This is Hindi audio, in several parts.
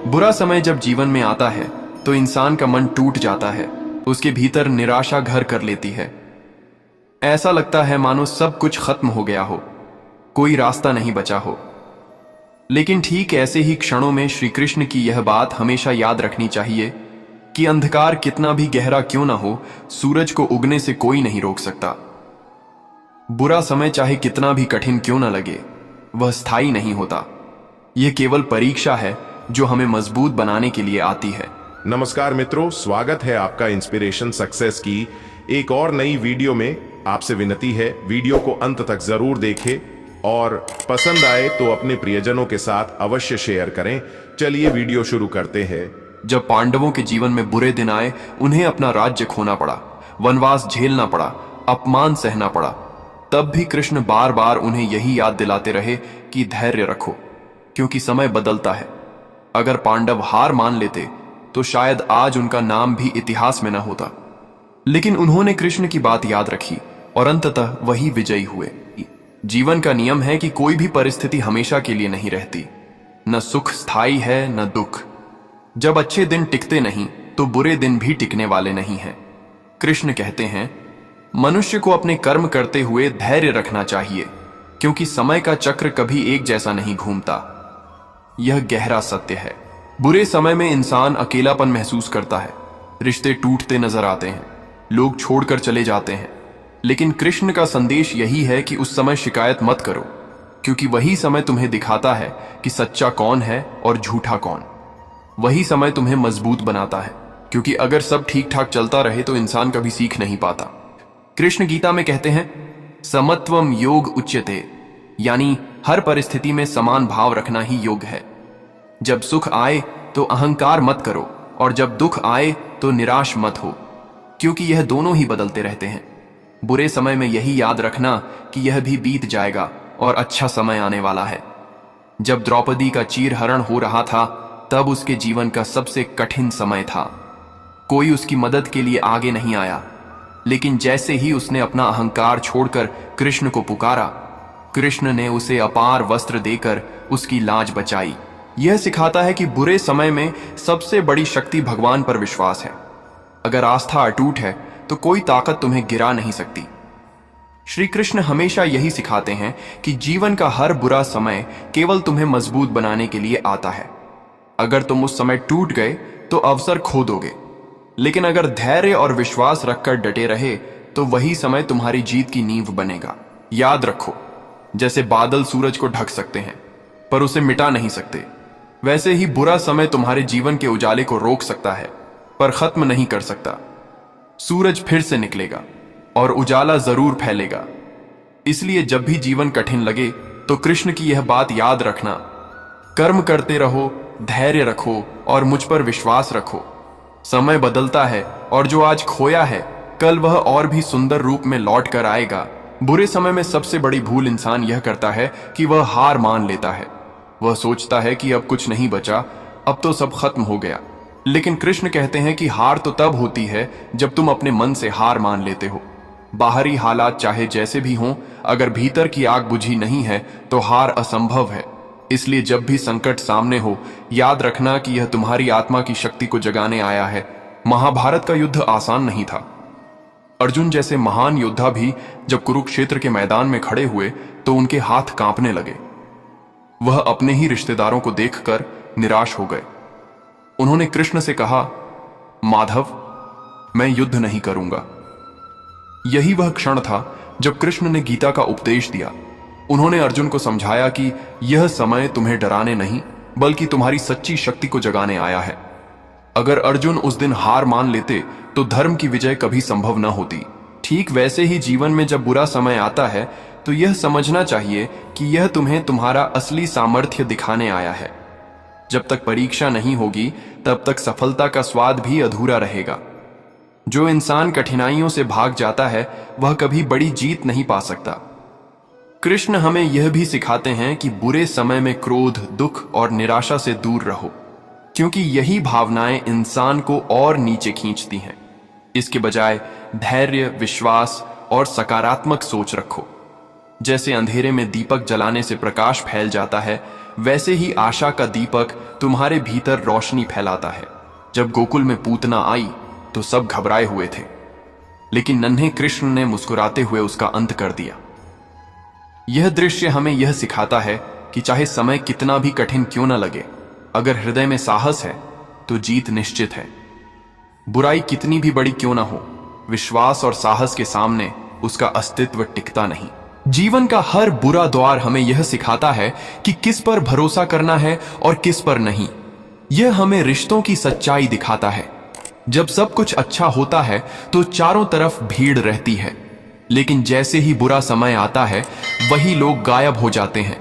बुरा समय जब जीवन में आता है तो इंसान का मन टूट जाता है, उसके भीतर निराशा घर कर लेती है। ऐसा लगता है मानो सब कुछ खत्म हो गया हो, कोई रास्ता नहीं बचा हो। लेकिन ठीक ऐसे ही क्षणों में श्री कृष्ण की यह बात हमेशा याद रखनी चाहिए कि अंधकार कितना भी गहरा क्यों ना हो, सूरज को उगने से कोई नहीं रोक सकता। बुरा समय चाहे कितना भी कठिन क्यों ना लगे, वह स्थायी नहीं होता। यह केवल परीक्षा है जो हमें मजबूत बनाने के लिए आती है। नमस्कार मित्रों, स्वागत है आपका इंस्पिरेशन सक्सेस की एक और नई वीडियो में। आपसे विनती है वीडियो को अंत तक जरूर देखें और पसंद आए तो अपने प्रियजनों के साथ अवश्य शेयर करें। चलिए वीडियो शुरू करते हैं। जब पांडवों के जीवन में बुरे दिन आए, उन्हें अपना राज्य खोना पड़ा, वनवास झेलना पड़ा, अपमान सहना पड़ा, तब भी कृष्ण बार बार उन्हें यही याद दिलाते रहे कि धैर्य रखो, क्योंकि समय बदलता है। अगर पांडव हार मान लेते तो शायद आज उनका नाम भी इतिहास में न होता, लेकिन उन्होंने कृष्ण की बात याद रखी और अंततः वही विजयी हुए। जीवन का नियम है कि कोई भी परिस्थिति हमेशा के लिए नहीं रहती। न सुख स्थायी है न दुख। जब अच्छे दिन टिकते नहीं तो बुरे दिन भी टिकने वाले नहीं हैं। कृष्ण कहते हैं, मनुष्य को अपने कर्म करते हुए धैर्य रखना चाहिए, क्योंकि समय का चक्र कभी एक जैसा नहीं घूमता। यह गहरा सत्य है। बुरे समय में इंसान अकेलापन महसूस करता है, रिश्ते टूटते नजर आते हैं, लोग छोड़कर चले जाते हैं। लेकिन कृष्ण का संदेश यही है कि उस समय शिकायत मत करो, क्योंकि वही समय तुम्हें दिखाता है कि सच्चा कौन है और झूठा कौन। वही समय तुम्हें मजबूत बनाता है, क्योंकि अगर सब ठीक ठाक चलता रहे तो इंसान कभी सीख नहीं पाता। कृष्ण गीता में कहते हैं, समत्वम योग उच्यते, यानी हर परिस्थिति में समान भाव रखना ही योग है। जब सुख आए तो अहंकार मत करो और जब दुख आए तो निराश मत हो, क्योंकि यह दोनों ही बदलते रहते हैं। बुरे समय में यही याद रखना कि यह भी बीत जाएगा और अच्छा समय आने वाला है। जब द्रौपदी का चीरहरण हो रहा था तब उसके जीवन का सबसे कठिन समय था। कोई उसकी मदद के लिए आगे नहीं आया, लेकिन जैसे ही उसने अपना अहंकार छोड़कर कृष्ण को पुकारा, कृष्ण ने उसे अपार वस्त्र देकर उसकी लाज बचाई। यह सिखाता है कि बुरे समय में सबसे बड़ी शक्ति भगवान पर विश्वास है। अगर आस्था अटूट है तो कोई ताकत तुम्हें गिरा नहीं सकती। श्री कृष्ण हमेशा यही सिखाते हैं कि जीवन का हर बुरा समय केवल तुम्हें मजबूत बनाने के लिए आता है। अगर तुम उस समय टूट गए तो अवसर खो दोगे, लेकिन अगर धैर्य और विश्वास रखकर डटे रहे तो वही समय तुम्हारी जीत की नींव बनेगा। याद रखो, जैसे बादल सूरज को ढक सकते हैं पर उसे मिटा नहीं सकते, वैसे ही बुरा समय तुम्हारे जीवन के उजाले को रोक सकता है पर खत्म नहीं कर सकता। सूरज फिर से निकलेगा और उजाला जरूर फैलेगा। इसलिए जब भी जीवन कठिन लगे तो कृष्ण की यह बात याद रखना, कर्म करते रहो, धैर्य रखो और मुझ पर विश्वास रखो। समय बदलता है और जो आज खोया है कल वह और भी सुंदर रूप में लौट कर आएगा। बुरे समय में सबसे बड़ी भूल इंसान यह करता है कि वह हार मान लेता है। वह सोचता है कि अब कुछ नहीं बचा, अब तो सब खत्म हो गया। लेकिन कृष्ण कहते हैं कि हार तो तब होती है जब तुम अपने मन से हार मान लेते हो। बाहरी हालात चाहे जैसे भी हों, अगर भीतर की आग बुझी नहीं है तो हार असंभव है। इसलिए जब भी संकट सामने हो, याद रखना कि यह तुम्हारी आत्मा की शक्ति को जगाने आया है। महाभारत का युद्ध आसान नहीं था। अर्जुन जैसे महान योद्धा भी जब कुरुक्षेत्र के मैदान में खड़े हुए तो उनके हाथ कांपने लगे। वह अपने ही रिश्तेदारों को देखकर निराश हो गए। उन्होंने कृष्ण से कहा, माधव, मैं युद्ध नहीं करूंगा। यही वह क्षण था जब कृष्ण ने गीता का उपदेश दिया। उन्होंने अर्जुन को समझाया कि यह समय तुम्हें डराने नहीं बल्कि तुम्हारी सच्ची शक्ति को जगाने आया है। अगर अर्जुन उस दिन हार मान लेते तो धर्म की विजय कभी संभव न होती। ठीक वैसे ही जीवन में जब बुरा समय आता है तो यह समझना चाहिए कि यह तुम्हें तुम्हारा असली सामर्थ्य दिखाने आया है। जब तक परीक्षा नहीं होगी तब तक सफलता का स्वाद भी अधूरा रहेगा। जो इंसान कठिनाइयों से भाग जाता है वह कभी बड़ी जीत नहीं पा सकता। कृष्ण हमें यह भी सिखाते हैं कि बुरे समय में क्रोध, दुख और निराशा से दूर रहो, क्योंकि यही भावनाएं इंसान को और नीचे खींचती हैं। इसके बजाय धैर्य, विश्वास और सकारात्मक सोच रखो। जैसे अंधेरे में दीपक जलाने से प्रकाश फैल जाता है, वैसे ही आशा का दीपक तुम्हारे भीतर रोशनी फैलाता है। जब गोकुल में पूतना आई तो सब घबराए हुए थे, लेकिन नन्हे कृष्ण ने मुस्कुराते हुए उसका अंत कर दिया। यह दृश्य हमें यह सिखाता है कि चाहे समय कितना भी कठिन क्यों न लगे, अगर हृदय में साहस है तो जीत निश्चित है। बुराई कितनी भी बड़ी क्यों ना हो, विश्वास और साहस के सामने उसका अस्तित्व टिकता नहीं। जीवन का हर बुरा दौर हमें यह सिखाता है कि किस पर भरोसा करना है और किस पर नहीं। यह हमें रिश्तों की सच्चाई दिखाता है। जब सब कुछ अच्छा होता है तो चारों तरफ भीड़ रहती है, लेकिन जैसे ही बुरा समय आता है वही लोग गायब हो जाते हैं।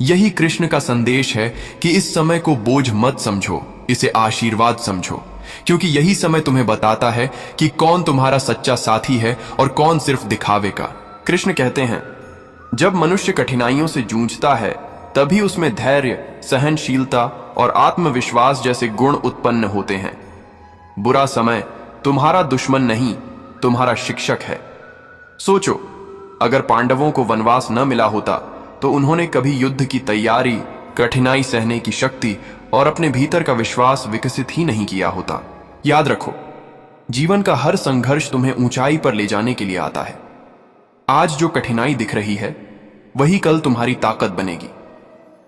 यही कृष्ण का संदेश है कि इस समय को बोझ मत समझो, इसे आशीर्वाद समझो, क्योंकि यही समय तुम्हें बताता है कि कौन तुम्हारा सच्चा साथी है और कौन सिर्फ दिखावे का। कृष्ण कहते हैं, जब मनुष्य कठिनाइयों से जूझता है तभी उसमें धैर्य, सहनशीलता और आत्मविश्वास जैसे गुण उत्पन्न होते हैं। बुरा समय तुम्हारा दुश्मन नहीं, तुम्हारा शिक्षक है। सोचो, अगर पांडवों को वनवास न मिला होता तो उन्होंने कभी युद्ध की तैयारी, कठिनाई सहने की शक्ति और अपने भीतर का विश्वास विकसित ही नहीं किया होता। याद रखो, जीवन का हर संघर्ष तुम्हें ऊंचाई पर ले जाने के लिए आता है। आज जो कठिनाई दिख रही है वही कल तुम्हारी ताकत बनेगी।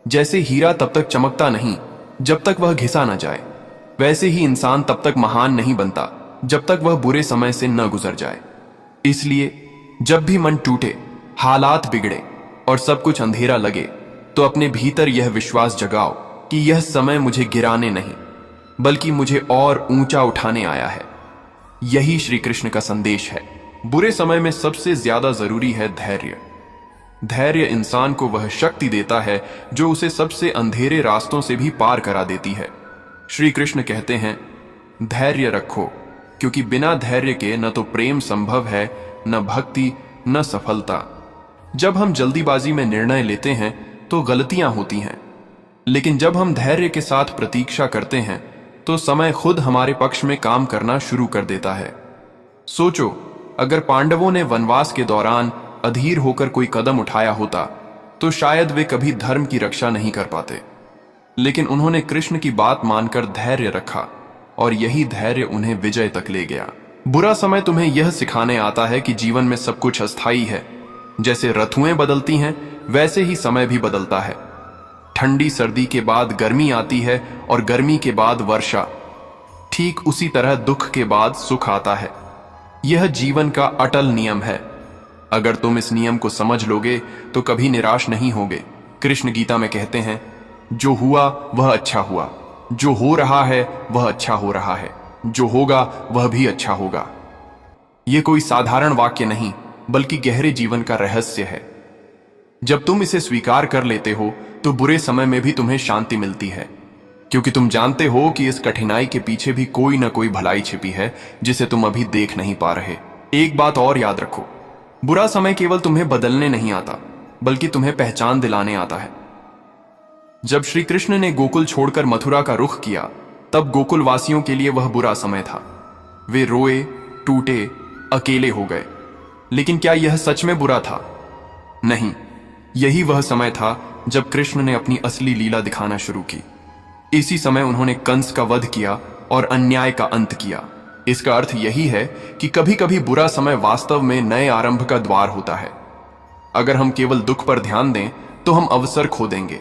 जैसे हीरा तब तक चमकता नहीं जब तक वह घिसा न जाए, वैसे ही इंसान तब तक महान नहीं बनता जब तक वह बुरे समय से न गुजर जाए। इसलिए जब भी मन टूटे, हालात बिगड़े और सब कुछ अंधेरा लगे, तो अपने भीतर यह विश्वास जगाओ कि यह समय मुझे गिराने नहीं बल्कि मुझे और ऊंचा उठाने आया है। यही श्री कृष्ण का संदेश है। बुरे समय में सबसे ज्यादा जरूरी है धैर्य। धैर्य इंसान को वह शक्ति देता है जो उसे सबसे अंधेरे रास्तों से भी पार करा देती है। श्री कृष्ण कहते हैं, धैर्य रखो, क्योंकि बिना धैर्य के न तो प्रेम संभव है, न भक्ति, न सफलता। जब हम जल्दीबाजी में निर्णय लेते हैं तो गलतियां होती हैं, लेकिन जब हम धैर्य के साथ प्रतीक्षा करते हैं तो समय खुद हमारे पक्ष में काम करना शुरू कर देता है। सोचो, अगर पांडवों ने वनवास के दौरान अधीर होकर कोई कदम उठाया होता तो शायद वे कभी धर्म की रक्षा नहीं कर पाते, लेकिन उन्होंने कृष्ण की बात मानकर धैर्य रखा और यही धैर्य उन्हें विजय तक ले गया। बुरा समय तुम्हें यह सिखाने आता है कि जीवन में सब कुछ अस्थायी है। जैसे ऋतुएं बदलती हैं वैसे ही समय भी बदलता है। ठंडी सर्दी के बाद गर्मी आती है और गर्मी के बाद वर्षा। ठीक उसी तरह दुख के बाद सुख आता है। यह जीवन का अटल नियम है। अगर तुम इस नियम को समझ लोगे तो कभी निराश नहीं होगे। कृष्ण गीता में कहते हैं, जो हुआ वह अच्छा हुआ, जो हो रहा है वह अच्छा हो रहा है, जो होगा वह भी अच्छा होगा। यह कोई साधारण वाक्य नहीं बल्कि गहरे जीवन का रहस्य है। जब तुम इसे स्वीकार कर लेते हो तो बुरे समय में भी तुम्हें शांति मिलती है, क्योंकि तुम जानते हो कि इस कठिनाई के पीछे भी कोई ना कोई भलाई छिपी है जिसे तुम अभी देख नहीं पा रहे। एक बात और याद रखो, बुरा समय केवल तुम्हें बदलने नहीं आता बल्कि तुम्हें पहचान दिलाने आता है। जब श्री कृष्ण ने गोकुल छोड़कर मथुरा का रुख किया तब गोकुल वासियों के लिए वह बुरा समय था। वे रोए, टूटे, अकेले हो गए। लेकिन क्या यह सच में बुरा था? नहीं, यही वह समय था जब कृष्ण ने अपनी असली लीला दिखाना शुरू की। इसी समय उन्होंने कंस का वध किया और अन्याय का अंत किया। इसका अर्थ यही है कि कभी कभी बुरा समय वास्तव में नए आरंभ का द्वार होता है। अगर हम केवल दुख पर ध्यान दें तो हम अवसर खो देंगे,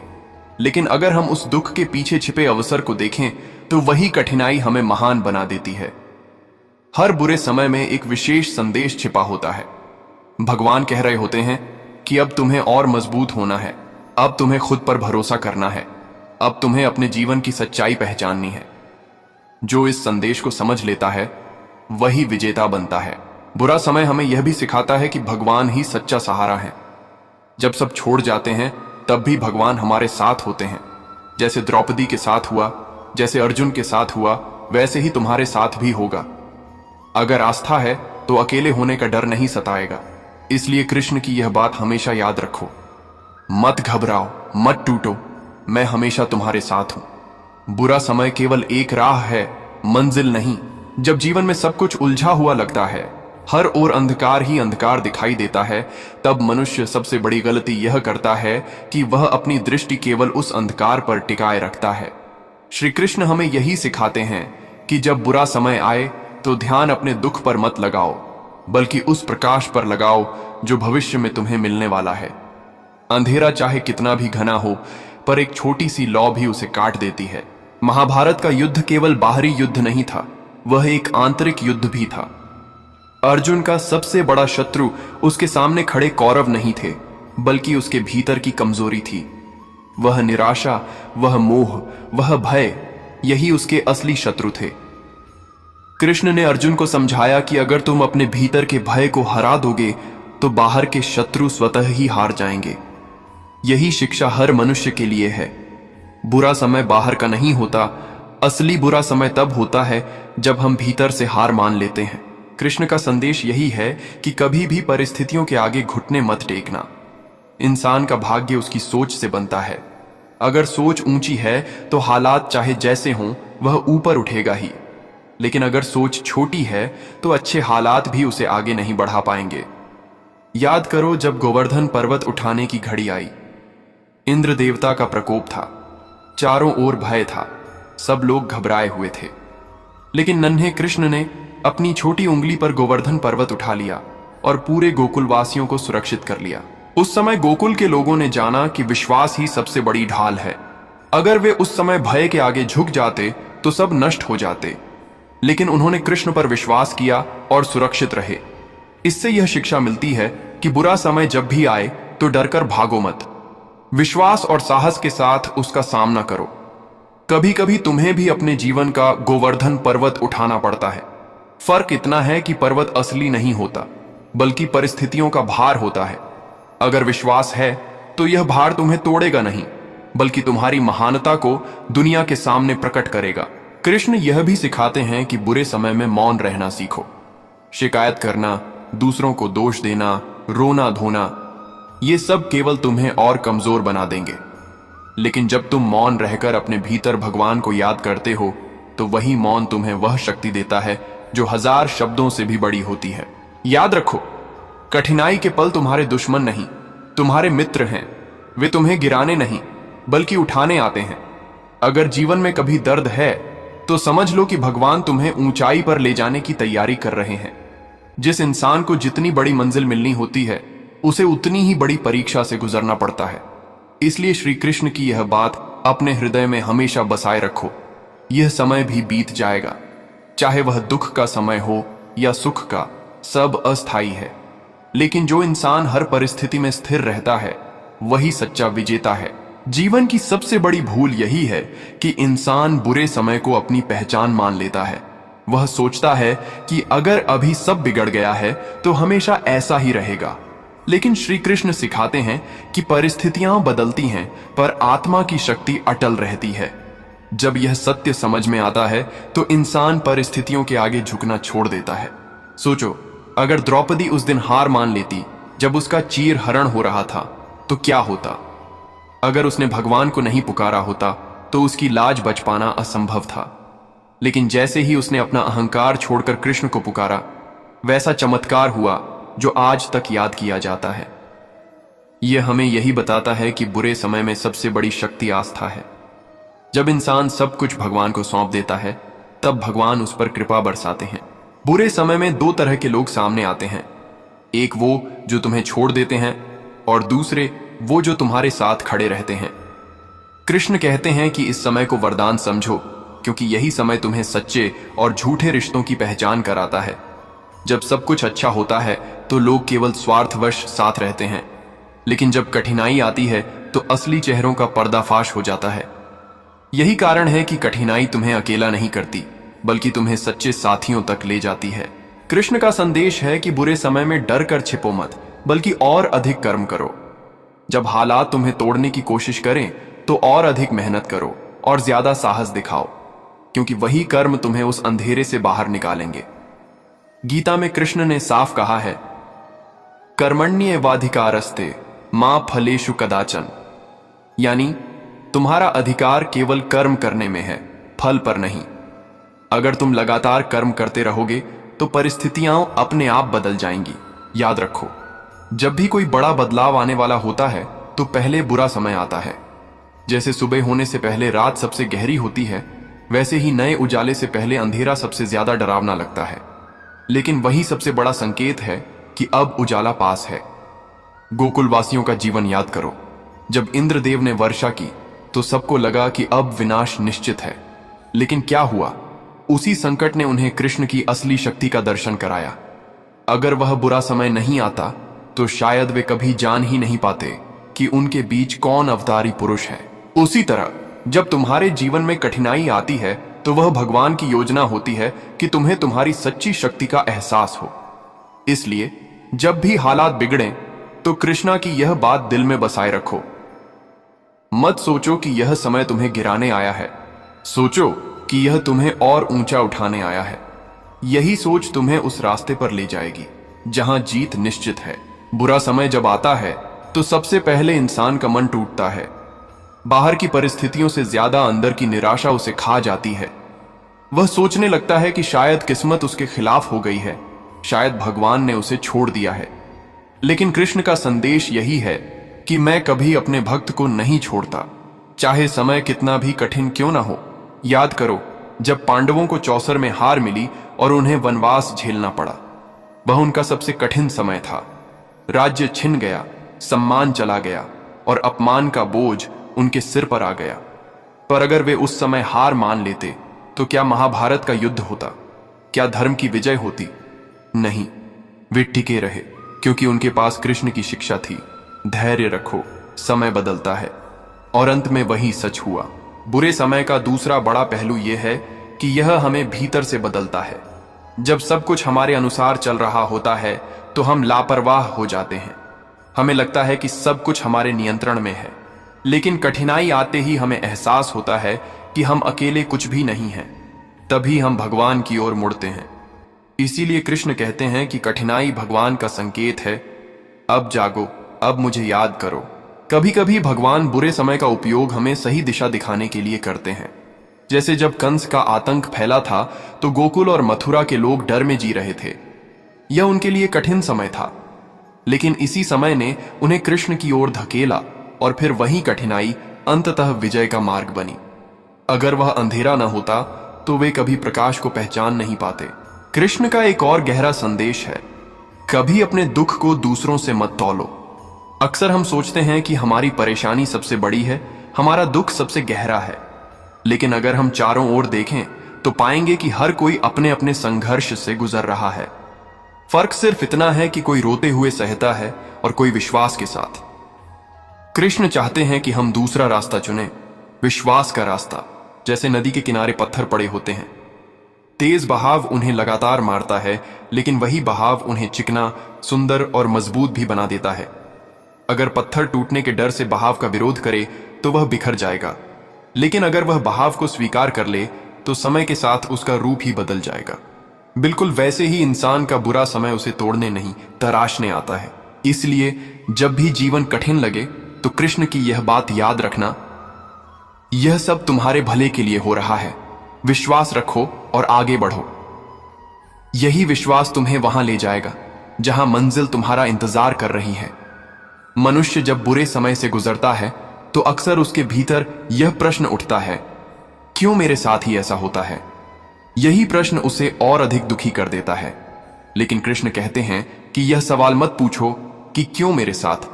लेकिन अगर हम उस दुख के पीछे छिपे अवसर को देखें तो वही कठिनाई हमें महान बना देती है। हर बुरे समय में एक विशेष संदेश छिपा होता है। भगवान कह रहे होते हैं कि अब तुम्हें और मजबूत होना है, अब तुम्हें खुद पर भरोसा करना है, अब तुम्हें अपने जीवन की सच्चाई पहचाननी है। जो इस संदेश को समझ लेता है वही विजेता बनता है। बुरा समय हमें यह भी सिखाता है कि भगवान ही सच्चा सहारा है। जब सब छोड़ जाते हैं तब भी भगवान हमारे साथ होते हैं। जैसे द्रौपदी के साथ हुआ, जैसे अर्जुन के साथ हुआ, वैसे ही तुम्हारे साथ भी होगा। अगर आस्था है तो अकेले होने का डर नहीं सताएगा। इसलिए कृष्ण की यह बात हमेशा याद रखो, मत घबराओ, मत टूटो, मैं हमेशा तुम्हारे साथ हूं। बुरा समय केवल एक राह है, मंजिल नहीं। जब जीवन में सब कुछ उलझा हुआ लगता है हर ओर अंधकार ही अंधकार दिखाई देता है, तब मनुष्य सबसे बड़ी गलती यह करता है कि वह अपनी दृष्टि केवल उस अंधकार पर टिकाए रखता है। श्री कृष्ण हमें यही सिखाते हैं कि जब बुरा समय आए तो ध्यान अपने दुख पर मत लगाओ, बल्कि उस प्रकाश पर लगाओ जो भविष्य में तुम्हें मिलने वाला है। अंधेरा चाहे कितना भी घना हो, पर एक छोटी सी लौ भी उसे काट देती है। महाभारत का युद्ध केवल बाहरी युद्ध नहीं था, वह एक आंतरिक युद्ध भी था। अर्जुन का सबसे बड़ा शत्रु उसके सामने खड़े कौरव नहीं थे, बल्कि उसके भीतर की कमजोरी थी। वह निराशा, वह मोह, वह भय, यही उसके असली शत्रु थे। कृष्ण ने अर्जुन को समझाया कि अगर तुम अपने भीतर के भय को हरा दोगे तो बाहर के शत्रु स्वतः ही हार जाएंगे। यही शिक्षा हर मनुष्य के लिए है। बुरा समय बाहर का नहीं होता, असली बुरा समय तब होता है जब हम भीतर से हार मान लेते हैं। कृष्ण का संदेश यही है कि कभी भी परिस्थितियों के आगे घुटने मत टेकना। इंसान का भाग्य उसकी सोच से बनता है। अगर सोच ऊंची है तो हालात चाहे जैसे हों वह ऊपर उठेगा ही, लेकिन अगर सोच छोटी है तो अच्छे हालात भी उसे आगे नहीं बढ़ा पाएंगे। याद करो जब गोवर्धन पर्वत उठाने की घड़ी आई, इंद्र देवता का प्रकोप था, चारों ओर भय था, सब लोग घबराए हुए थे। लेकिन नन्हे कृष्ण ने अपनी छोटी उंगली पर गोवर्धन पर्वत उठा लिया और पूरे गोकुलवासियों को सुरक्षित कर लिया। उस समय गोकुल के लोगों ने जाना कि विश्वास ही सबसे बड़ी ढाल है। अगर वे उस समय भय के आगे झुक जाते तो सब नष्ट हो जाते, लेकिन उन्होंने कृष्ण पर विश्वास किया और सुरक्षित रहे। इससे यह शिक्षा मिलती है कि बुरा समय जब भी आए तो डरकर भागो मत, विश्वास और साहस के साथ उसका सामना करो। कभी कभी तुम्हें भी अपने जीवन का गोवर्धन पर्वत उठाना पड़ता है। फर्क इतना है कि पर्वत असली नहीं होता, बल्कि परिस्थितियों का भार होता है। अगर विश्वास है तो यह भार तुम्हें तोड़ेगा नहीं, बल्कि तुम्हारी महानता को दुनिया के सामने प्रकट करेगा। कृष्ण यह भी सिखाते हैं कि बुरे समय में मौन रहना सीखो। शिकायत करना, दूसरों को दोष देना, रोना धोना, ये सब केवल तुम्हें और कमजोर बना देंगे। लेकिन जब तुम मौन रहकर अपने भीतर भगवान को याद करते हो तो वही मौन तुम्हें वह शक्ति देता है जो 1000 शब्दों से भी बड़ी होती है। याद रखो, कठिनाई के पल तुम्हारे दुश्मन नहीं, तुम्हारे मित्र हैं। वे तुम्हें गिराने नहीं, बल्कि उठाने आते हैं। अगर जीवन में कभी दर्द है तो समझ लो कि भगवान तुम्हें ऊंचाई पर ले जाने की तैयारी कर रहे हैं। जिस इंसान को जितनी बड़ी मंजिल मिलनी होती है, उसे उतनी ही बड़ी परीक्षा से गुजरना पड़ता है। इसलिए श्री कृष्ण की यह बात अपने हृदय में हमेशा बसाए रखो। यह समय भी बीत जाएगा, चाहे वह दुख का समय हो या सुख का, सब अस्थायी है। लेकिन जो इंसान हर परिस्थिति में स्थिर रहता है, वही सच्चा विजेता है। जीवन की सबसे बड़ी भूल यही है कि इंसान बुरे समय को अपनी पहचान मान लेता है। वह सोचता है कि अगर अभी सब बिगड़ गया है तो हमेशा ऐसा ही रहेगा। लेकिन श्री कृष्ण सिखाते हैं कि परिस्थितियां बदलती हैं, पर आत्मा की शक्ति अटल रहती है। जब यह सत्य समझ में आता है तो इंसान परिस्थितियों के आगे झुकना छोड़ देता है। सोचो, अगर द्रौपदी उस दिन हार मान लेती जब उसका चीर हरण हो रहा था, तो क्या होता? अगर उसने भगवान को नहीं पुकारा होता तो उसकी लाज बच पाना असंभव था। लेकिन जैसे ही उसने अपना अहंकार छोड़कर कृष्ण को पुकारा, वैसा चमत्कार हुआ जो आज तक याद किया जाता है। यह हमें यही बताता है कि बुरे समय में सबसे बड़ी शक्ति आस्था है। जब इंसान सब कुछ भगवान को सौंप देता है, तब भगवान उस पर कृपा बरसाते हैं। बुरे समय में 2 तरह के लोग सामने आते हैं, एक वो जो तुम्हें छोड़ देते हैं और दूसरे वो जो तुम्हारे साथ खड़े रहते हैं। कृष्ण कहते हैं कि इस समय को वरदान समझो, क्योंकि यही समय तुम्हें सच्चे और झूठे रिश्तों की पहचान कराता है। जब सब कुछ अच्छा होता है तो लोग केवल स्वार्थवश साथ रहते हैं, लेकिन जब कठिनाई आती है तो असली चेहरों का पर्दाफाश हो जाता है। यही कारण है कि कठिनाई तुम्हें अकेला नहीं करती, बल्कि तुम्हें सच्चे साथियों तक ले जाती है। कृष्ण का संदेश है कि बुरे समय में डर कर छिपो मत, बल्कि और अधिक कर्म करो। जब हालात तुम्हें तोड़ने की कोशिश करें तो और अधिक मेहनत करो और ज्यादा साहस दिखाओ, क्योंकि वही कर्म तुम्हें उस अंधेरे से बाहर निकालेंगे। गीता में कृष्ण ने साफ कहा है, कर्मण्येवाधिकारस्ते मां फलेषु कदाचन, यानी तुम्हारा अधिकार केवल कर्म करने में है, फल पर नहीं। अगर तुम लगातार कर्म करते रहोगे तो परिस्थितियां अपने आप बदल जाएंगी। याद रखो, जब भी कोई बड़ा बदलाव आने वाला होता है तो पहले बुरा समय आता है। जैसे सुबह होने से पहले रात सबसे गहरी होती है, वैसे ही नए उजाले से पहले अंधेरा सबसे ज्यादा डरावना लगता है। लेकिन वही सबसे बड़ा संकेत है कि अब उजाला पास है। गोकुल वासियों का जीवन याद करो। जब इंद्रदेव ने वर्षा की तो सबको लगा कि अब विनाश निश्चित है। लेकिन क्या हुआ? उसी संकट ने उन्हें कृष्ण की असली शक्ति का दर्शन कराया। अगर वह बुरा समय नहीं आता तो शायद वे कभी जान ही नहीं पाते कि उनके बीच कौन अवतारी पुरुष है। उसी तरह जब तुम्हारे जीवन में कठिनाई आती है तो वह भगवान की योजना होती है कि तुम्हें तुम्हारी सच्ची शक्ति का एहसास हो। इसलिए जब भी हालात बिगड़ें तो कृष्णा की यह बात दिल में बसाए रखो। मत सोचो कि यह समय तुम्हें गिराने आया है, सोचो कि यह तुम्हें और ऊंचा उठाने आया है। यही सोच तुम्हें उस रास्ते पर ले जाएगी जहां जीत निश्चित है। बुरा समय जब आता है तो सबसे पहले इंसान का मन टूटता है। बाहर की परिस्थितियों से ज्यादा अंदर की निराशा उसे खा जाती है। वह सोचने लगता है कि शायद किस्मत उसके खिलाफ हो गई है, शायद भगवान ने उसे छोड़ दिया है। लेकिन कृष्ण का संदेश यही है कि मैं कभी अपने भक्त को नहीं छोड़ता, चाहे समय कितना भी कठिन क्यों ना हो। याद करो, जब पांडवों को चौसर में हार मिली और उन्हें वनवास झेलना पड़ा, वह उनका सबसे कठिन समय था। राज्य छिन गया, सम्मान चला गया और अपमान का बोझ उनके सिर पर आ गया। पर अगर वे उस समय हार मान लेते तो क्या महाभारत का युद्ध होता? क्या धर्म की विजय होती? नहीं, वे टिके रहे क्योंकि उनके पास कृष्ण की शिक्षा थी, धैर्य रखो, समय बदलता है। और अंत में वही सच हुआ। बुरे समय का दूसरा बड़ा पहलू यह है कि यह हमें भीतर से बदलता है। जब सब कुछ हमारे अनुसार चल रहा होता है तो हम लापरवाह हो जाते हैं। हमें लगता है कि सब कुछ हमारे नियंत्रण में है। लेकिन कठिनाई आते ही हमें एहसास होता है कि हम अकेले कुछ भी नहीं हैं। तभी हम भगवान की ओर मुड़ते हैं। इसीलिए कृष्ण कहते हैं कि कठिनाई भगवान का संकेत है। अब जागो, अब मुझे याद करो। कभी कभी भगवान बुरे समय का उपयोग हमें सही दिशा दिखाने के लिए करते हैं। जैसे जब कंस का आतंक फैला था तो गोकुल और मथुरा के लोग डर में जी रहे थे। यह उनके लिए कठिन समय था, लेकिन इसी समय ने उन्हें कृष्ण की ओर धकेला और फिर वही कठिनाई अंततः विजय का मार्ग बनी। अगर वह अंधेरा न होता तो वे कभी प्रकाश को पहचान नहीं पाते। कृष्ण का एक और गहरा संदेश है, कभी अपने दुख को दूसरों से मत तौलो। अक्सर हम सोचते हैं कि हमारी परेशानी सबसे बड़ी है, हमारा दुख सबसे गहरा है। लेकिन अगर हम चारों ओर देखें तो पाएंगे कि हर कोई अपने अपने संघर्ष से गुजर रहा है। फर्क सिर्फ इतना है कि कोई रोते हुए सहता है और कोई विश्वास के साथ। कृष्ण चाहते हैं कि हम दूसरा रास्ता चुनें, विश्वास का रास्ता। जैसे नदी के किनारे पत्थर पड़े होते हैं, तेज बहाव उन्हें लगातार मारता है, लेकिन वही बहाव उन्हें चिकना, सुंदर और मजबूत भी बना देता है। अगर पत्थर टूटने के डर से बहाव का विरोध करे तो वह बिखर जाएगा, लेकिन अगर वह बहाव को स्वीकार कर ले तो समय के साथ उसका रूप ही बदल जाएगा। बिल्कुल वैसे ही इंसान का बुरा समय उसे तोड़ने नहीं, तराशने आता है। इसलिए जब भी जीवन कठिन लगे तो कृष्ण की यह बात याद रखना, यह सब तुम्हारे भले के लिए हो रहा है। विश्वास रखो और आगे बढ़ो। यही विश्वास तुम्हें वहां ले जाएगा जहां मंजिल तुम्हारा इंतजार कर रही है। मनुष्य जब बुरे समय से गुजरता है तो अक्सर उसके भीतर यह प्रश्न उठता है, क्यों मेरे साथ ही ऐसा होता है? यही प्रश्न उसे और अधिक दुखी कर देता है। लेकिन कृष्ण कहते हैं कि यह सवाल मत पूछो कि क्यों मेरे साथ,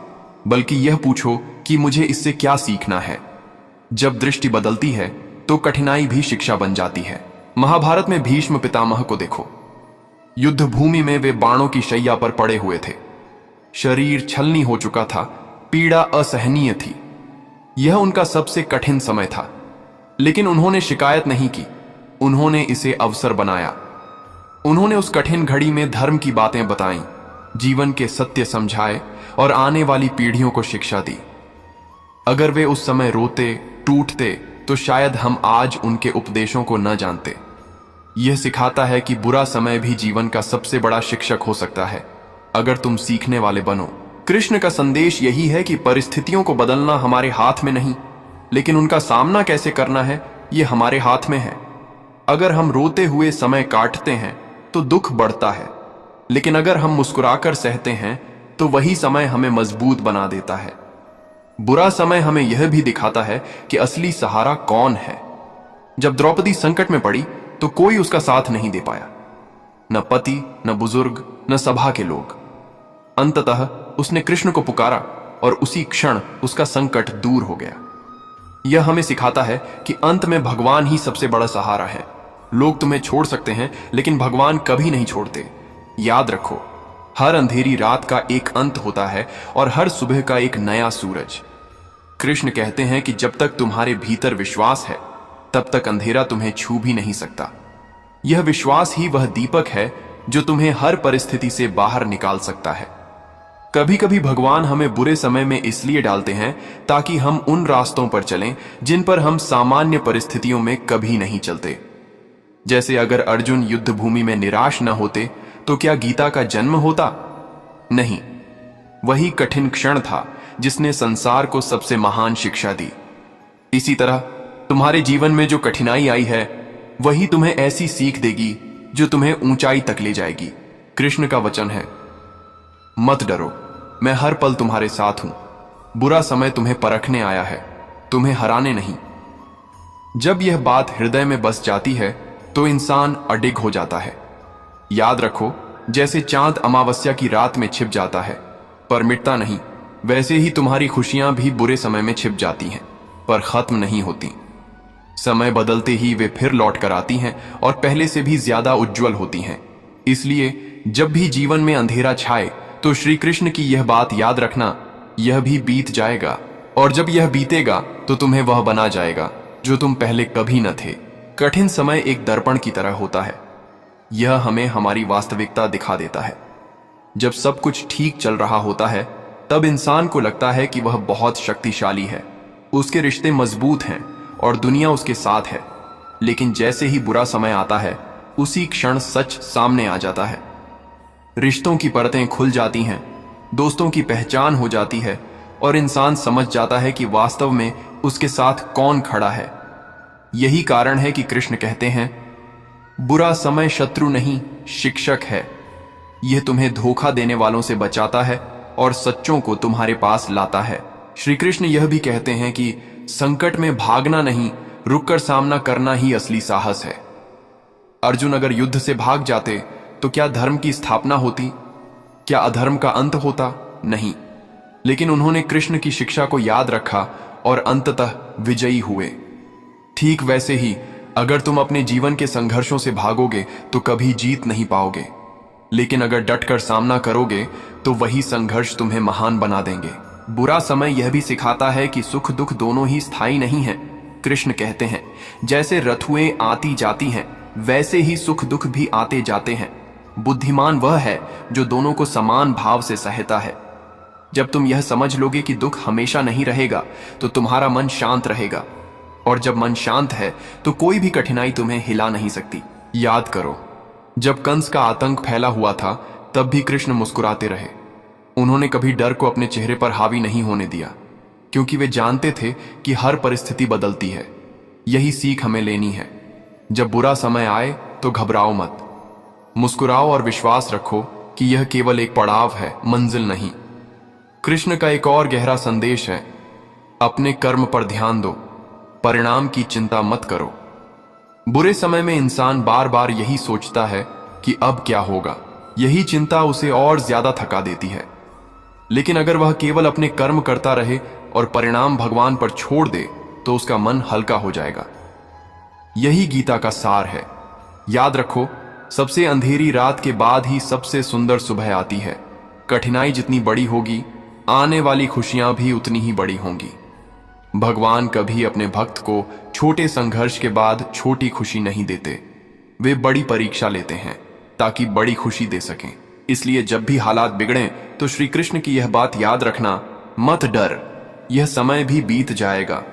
बल्कि यह पूछो कि मुझे इससे क्या सीखना है। जब दृष्टि बदलती है तो कठिनाई भी शिक्षा बन जाती है। महाभारत में भीष्म पितामह को देखो। युद्ध भूमि में वे बाणों की शैया पर पड़े हुए थे। शरीर छलनी हो चुका था, पीड़ा असहनीय थी। यह उनका सबसे कठिन समय था, लेकिन उन्होंने शिकायत नहीं की। उन्होंने इसे अवसर बनाया। उन्होंने उस कठिन घड़ी में धर्म की बातें बताईं, जीवन के सत्य समझाए और आने वाली पीढ़ियों को शिक्षा दी। अगर वे उस समय रोते, टूटते, तो शायद हम आज उनके उपदेशों को न जानते। यह सिखाता है कि बुरा समय भी जीवन का सबसे बड़ा शिक्षक हो सकता है, अगर तुम सीखने वाले बनो। कृष्ण का संदेश यही है कि परिस्थितियों को बदलना हमारे हाथ में नहीं, लेकिन उनका सामना कैसे करना है, यह हमारे हाथ में है। अगर हम रोते हुए समय काटते हैं तो दुख बढ़ता है, लेकिन अगर हम मुस्कुराकर सहते हैं तो वही समय हमें मजबूत बना देता है। बुरा समय हमें यह भी दिखाता है कि असली सहारा कौन है। जब द्रौपदी संकट में पड़ी तो कोई उसका साथ नहीं दे पाया, न पति, न बुजुर्ग, न सभा के लोग। अंततः उसने कृष्ण को पुकारा और उसी क्षण उसका संकट दूर हो गया। यह हमें सिखाता है कि अंत में भगवान ही सबसे बड़ा सहारा है। लोग तुम्हें छोड़ सकते हैं, लेकिन भगवान कभी नहीं छोड़ते। याद रखो, हर अंधेरी रात का एक अंत होता है और हर सुबह का एक नया सूरज। कृष्ण कहते हैं कि जब तक तुम्हारे भीतर विश्वास है, तब तक अंधेरा तुम्हें छू भी नहीं सकता। यह विश्वास ही वह दीपक है जो तुम्हें हर परिस्थिति से बाहर निकाल सकता है। कभी कभी भगवान हमें बुरे समय में इसलिए डालते हैं ताकि हम उन रास्तों पर चलें जिन पर हम सामान्य परिस्थितियों में कभी नहीं चलते। जैसे अगर अर्जुन युद्ध भूमि में निराश न होते तो क्या गीता का जन्म होता? नहीं, वही कठिन क्षण था जिसने संसार को सबसे महान शिक्षा दी। इसी तरह तुम्हारे जीवन में जो कठिनाई आई है, वही तुम्हें ऐसी सीख देगी जो तुम्हें ऊंचाई तक ले जाएगी। कृष्ण का वचन है, मत डरो, मैं हर पल तुम्हारे साथ हूं। बुरा समय तुम्हें परखने आया है, तुम्हें हराने नहीं। जब यह बात हृदय में बस जाती है तो इंसान अडिग हो जाता है। याद रखो, जैसे चांद अमावस्या की रात में छिप जाता है पर मिटता नहीं, वैसे ही तुम्हारी खुशियां भी बुरे समय में छिप जाती हैं पर खत्म नहीं होती। समय बदलते ही वे फिर लौट कर आती हैं और पहले से भी ज्यादा उज्जवल होती हैं। इसलिए जब भी जीवन में अंधेरा छाए तो श्री कृष्ण की यह बात याद रखना, यह भी बीत जाएगा, और जब यह बीतेगा तो तुम्हें वह बना जाएगा जो तुम पहले कभी न थे। कठिन समय एक दर्पण की तरह होता है। यह हमें हमारी वास्तविकता दिखा देता है। जब सब कुछ ठीक चल रहा होता है तब इंसान को लगता है कि वह बहुत शक्तिशाली है, उसके रिश्ते मजबूत हैं और दुनिया उसके साथ है। लेकिन जैसे ही बुरा समय आता है, उसी क्षण सच सामने आ जाता है। रिश्तों की परतें खुल जाती हैं, दोस्तों की पहचान हो जाती है और इंसान समझ जाता है कि वास्तव में उसके साथ कौन खड़ा है। यही कारण है कि कृष्ण कहते हैं, बुरा समय शत्रु नहीं, शिक्षक है। यह तुम्हें धोखा देने वालों से बचाता है और सच्चों को तुम्हारे पास लाता है। श्री कृष्ण यह भी कहते हैं कि संकट में भागना नहीं, रुककर सामना करना ही असली साहस है। अर्जुन अगर युद्ध से भाग जाते तो क्या धर्म की स्थापना होती? क्या अधर्म का अंत होता? नहीं, लेकिन उन्होंने कृष्ण की शिक्षा को याद रखा और अंततः विजयी हुए। ठीक वैसे ही अगर तुम अपने जीवन के संघर्षों से भागोगे तो कभी जीत नहीं पाओगे, लेकिन अगर डटकर सामना करोगे तो वही संघर्ष तुम्हें महान बना देंगे। बुरा समय यह भी सिखाता है कि सुख दुख दोनों ही स्थायी नहीं हैं। कृष्ण कहते हैं, जैसे रथुएं आती जाती हैं, वैसे ही सुख दुख भी आते जाते हैं। बुद्धिमान वह है जो दोनों को समान भाव से सहता है। जब तुम यह समझ लोगे कि दुख हमेशा नहीं रहेगा तो तुम्हारा मन शांत रहेगा, और जब मन शांत है तो कोई भी कठिनाई तुम्हें हिला नहीं सकती। याद करो, जब कंस का आतंक फैला हुआ था तब भी कृष्ण मुस्कुराते रहे। उन्होंने कभी डर को अपने चेहरे पर हावी नहीं होने दिया, क्योंकि वे जानते थे कि हर परिस्थिति बदलती है। यही सीख हमें लेनी है। जब बुरा समय आए तो घबराओ मत, मुस्कुराओ और विश्वास रखो कि यह केवल एक पड़ाव है, मंजिल नहीं। कृष्ण का एक और गहरा संदेश है, अपने कर्म पर ध्यान दो, परिणाम की चिंता मत करो। बुरे समय में इंसान बार बार यही सोचता है कि अब क्या होगा। यही चिंता उसे और ज्यादा थका देती है। लेकिन अगर वह केवल अपने कर्म करता रहे और परिणाम भगवान पर छोड़ दे तो उसका मन हल्का हो जाएगा। यही गीता का सार है। याद रखो, सबसे अंधेरी रात के बाद ही सबसे सुंदर सुबह आती है। कठिनाई जितनी बड़ी होगी, आने वाली खुशियां भी उतनी ही बड़ी होंगी। भगवान कभी अपने भक्त को छोटे संघर्ष के बाद छोटी खुशी नहीं देते। वे बड़ी परीक्षा लेते हैं ताकि बड़ी खुशी दे सकें। इसलिए जब भी हालात बिगड़ें तो श्री कृष्ण की यह बात याद रखना, मत डर, यह समय भी बीत जाएगा,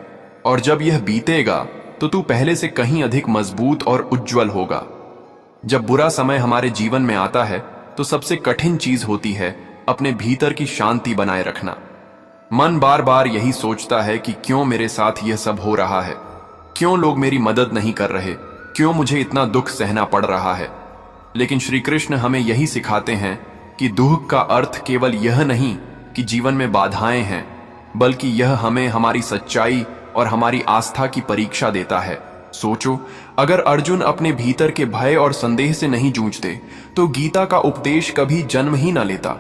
और जब यह बीतेगा तो तू पहले से कहीं अधिक मजबूत और उज्जवल होगा। जब बुरा समय हमारे जीवन में आता है तो सबसे कठिन चीज होती है अपने भीतर की शांति बनाए रखना। मन बार बार यही सोचता है कि क्यों मेरे साथ यह सब हो रहा है, क्यों लोग मेरी मदद नहीं कर रहे, क्यों मुझे इतना दुख सहना पड़ रहा है। लेकिन श्री कृष्ण हमें यही सिखाते हैं कि दुख का अर्थ केवल यह नहीं कि जीवन में बाधाएं हैं, बल्कि यह हमें हमारी सच्चाई और हमारी आस्था की परीक्षा देता है। सोचो, अगर अर्जुन अपने भीतर के भय और संदेह से नहीं जूझते तो गीता का उपदेश कभी जन्म ही ना लेता।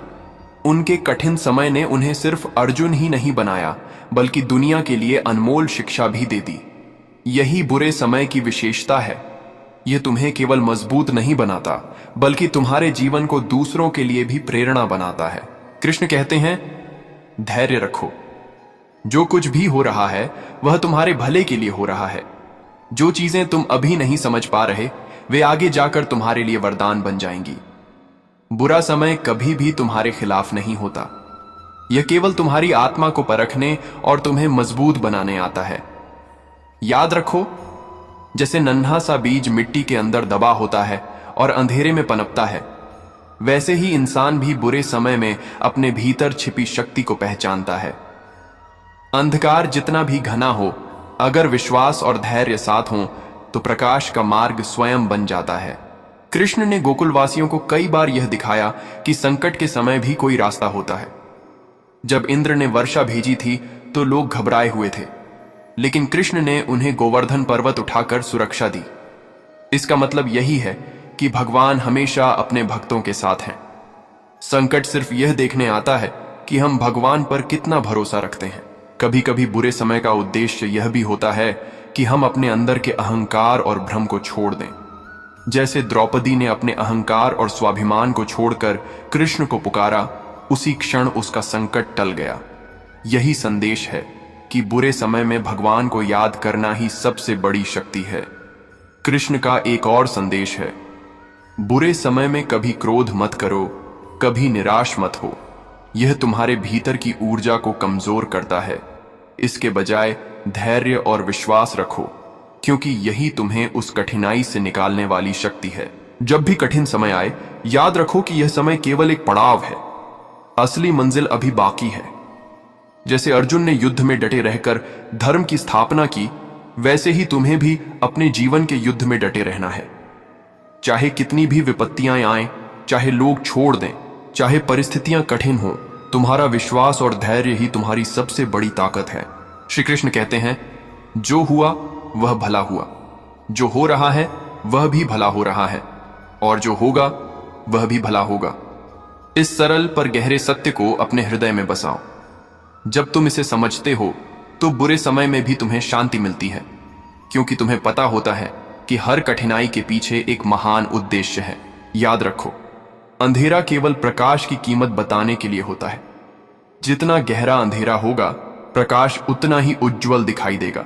उनके कठिन समय ने उन्हें सिर्फ अर्जुन ही नहीं बनाया, बल्कि दुनिया के लिए अनमोल शिक्षा भी दे दी। यही बुरे समय की विशेषता है। यह तुम्हें केवल मजबूत नहीं बनाता, बल्कि तुम्हारे जीवन को दूसरों के लिए भी प्रेरणा बनाता है। कृष्ण कहते हैं, धैर्य रखो। जो कुछ भी हो रहा है वह तुम्हारे भले के लिए हो रहा है। जो चीजें तुम अभी नहीं समझ पा रहे, वे आगे जाकर तुम्हारे लिए वरदान बन जाएंगी। बुरा समय कभी भी तुम्हारे खिलाफ नहीं होता। यह केवल तुम्हारी आत्मा को परखने और तुम्हें मजबूत बनाने आता है। याद रखो, जैसे नन्हा सा बीज मिट्टी के अंदर दबा होता है और अंधेरे में पनपता है, वैसे ही इंसान भी बुरे समय में अपने भीतर छिपी शक्ति को पहचानता है। अंधकार जितना भी घना हो, अगर विश्वास और धैर्य साथ हों तो प्रकाश का मार्ग स्वयं बन जाता है। कृष्ण ने गोकुलवासियों को कई बार यह दिखाया कि संकट के समय भी कोई रास्ता होता है। जब इंद्र ने वर्षा भेजी थी तो लोग घबराए हुए थे, लेकिन कृष्ण ने उन्हें गोवर्धन पर्वत उठाकर सुरक्षा दी। इसका मतलब यही है कि भगवान हमेशा अपने भक्तों के साथ हैं। संकट सिर्फ यह देखने आता है कि हम भगवान पर कितना भरोसा रखते हैं। कभी कभी बुरे समय का उद्देश्य यह भी होता है कि हम अपने अंदर के अहंकार और भ्रम को छोड़ दें। जैसे द्रौपदी ने अपने अहंकार और स्वाभिमान को छोड़कर कृष्ण को पुकारा, उसी क्षण उसका संकट टल गया। यही संदेश है कि बुरे समय में भगवान को याद करना ही सबसे बड़ी शक्ति है। कृष्ण का एक और संदेश है, बुरे समय में कभी क्रोध मत करो, कभी निराश मत हो। यह तुम्हारे भीतर की ऊर्जा को कमजोर करता है। इसके बजाय धैर्य और विश्वास रखो, क्योंकि यही तुम्हें उस कठिनाई से निकालने वाली शक्ति है। जब भी कठिन समय आए, याद रखो कि यह समय केवल एक पड़ाव है। असली मंजिल अभी बाकी है। जैसे अर्जुन ने युद्ध में डटे रहकर धर्म की स्थापना की, वैसे ही तुम्हें भी अपने जीवन के युद्ध में डटे रहना है। चाहे कितनी भी विपत्तियां आएं, चाहे लोग छोड़ दें, चाहे परिस्थितियां कठिन हों, तुम्हारा विश्वास और धैर्य ही तुम्हारी सबसे बड़ी ताकत है। श्री कृष्ण कहते हैं, जो हुआ वह भला हुआ, जो हो रहा है वह भी भला हो रहा है, और जो होगा वह भी भला होगा। इस सरल पर गहरे सत्य को अपने हृदय में बसाओ। जब तुम इसे समझते हो तो बुरे समय में भी तुम्हें शांति मिलती है, क्योंकि तुम्हें पता होता है कि हर कठिनाई के पीछे एक महान उद्देश्य है। याद रखो, अंधेरा केवल प्रकाश की कीमत बताने के लिए होता है। जितना गहरा अंधेरा होगा, प्रकाश उतना ही उज्जवल दिखाई देगा।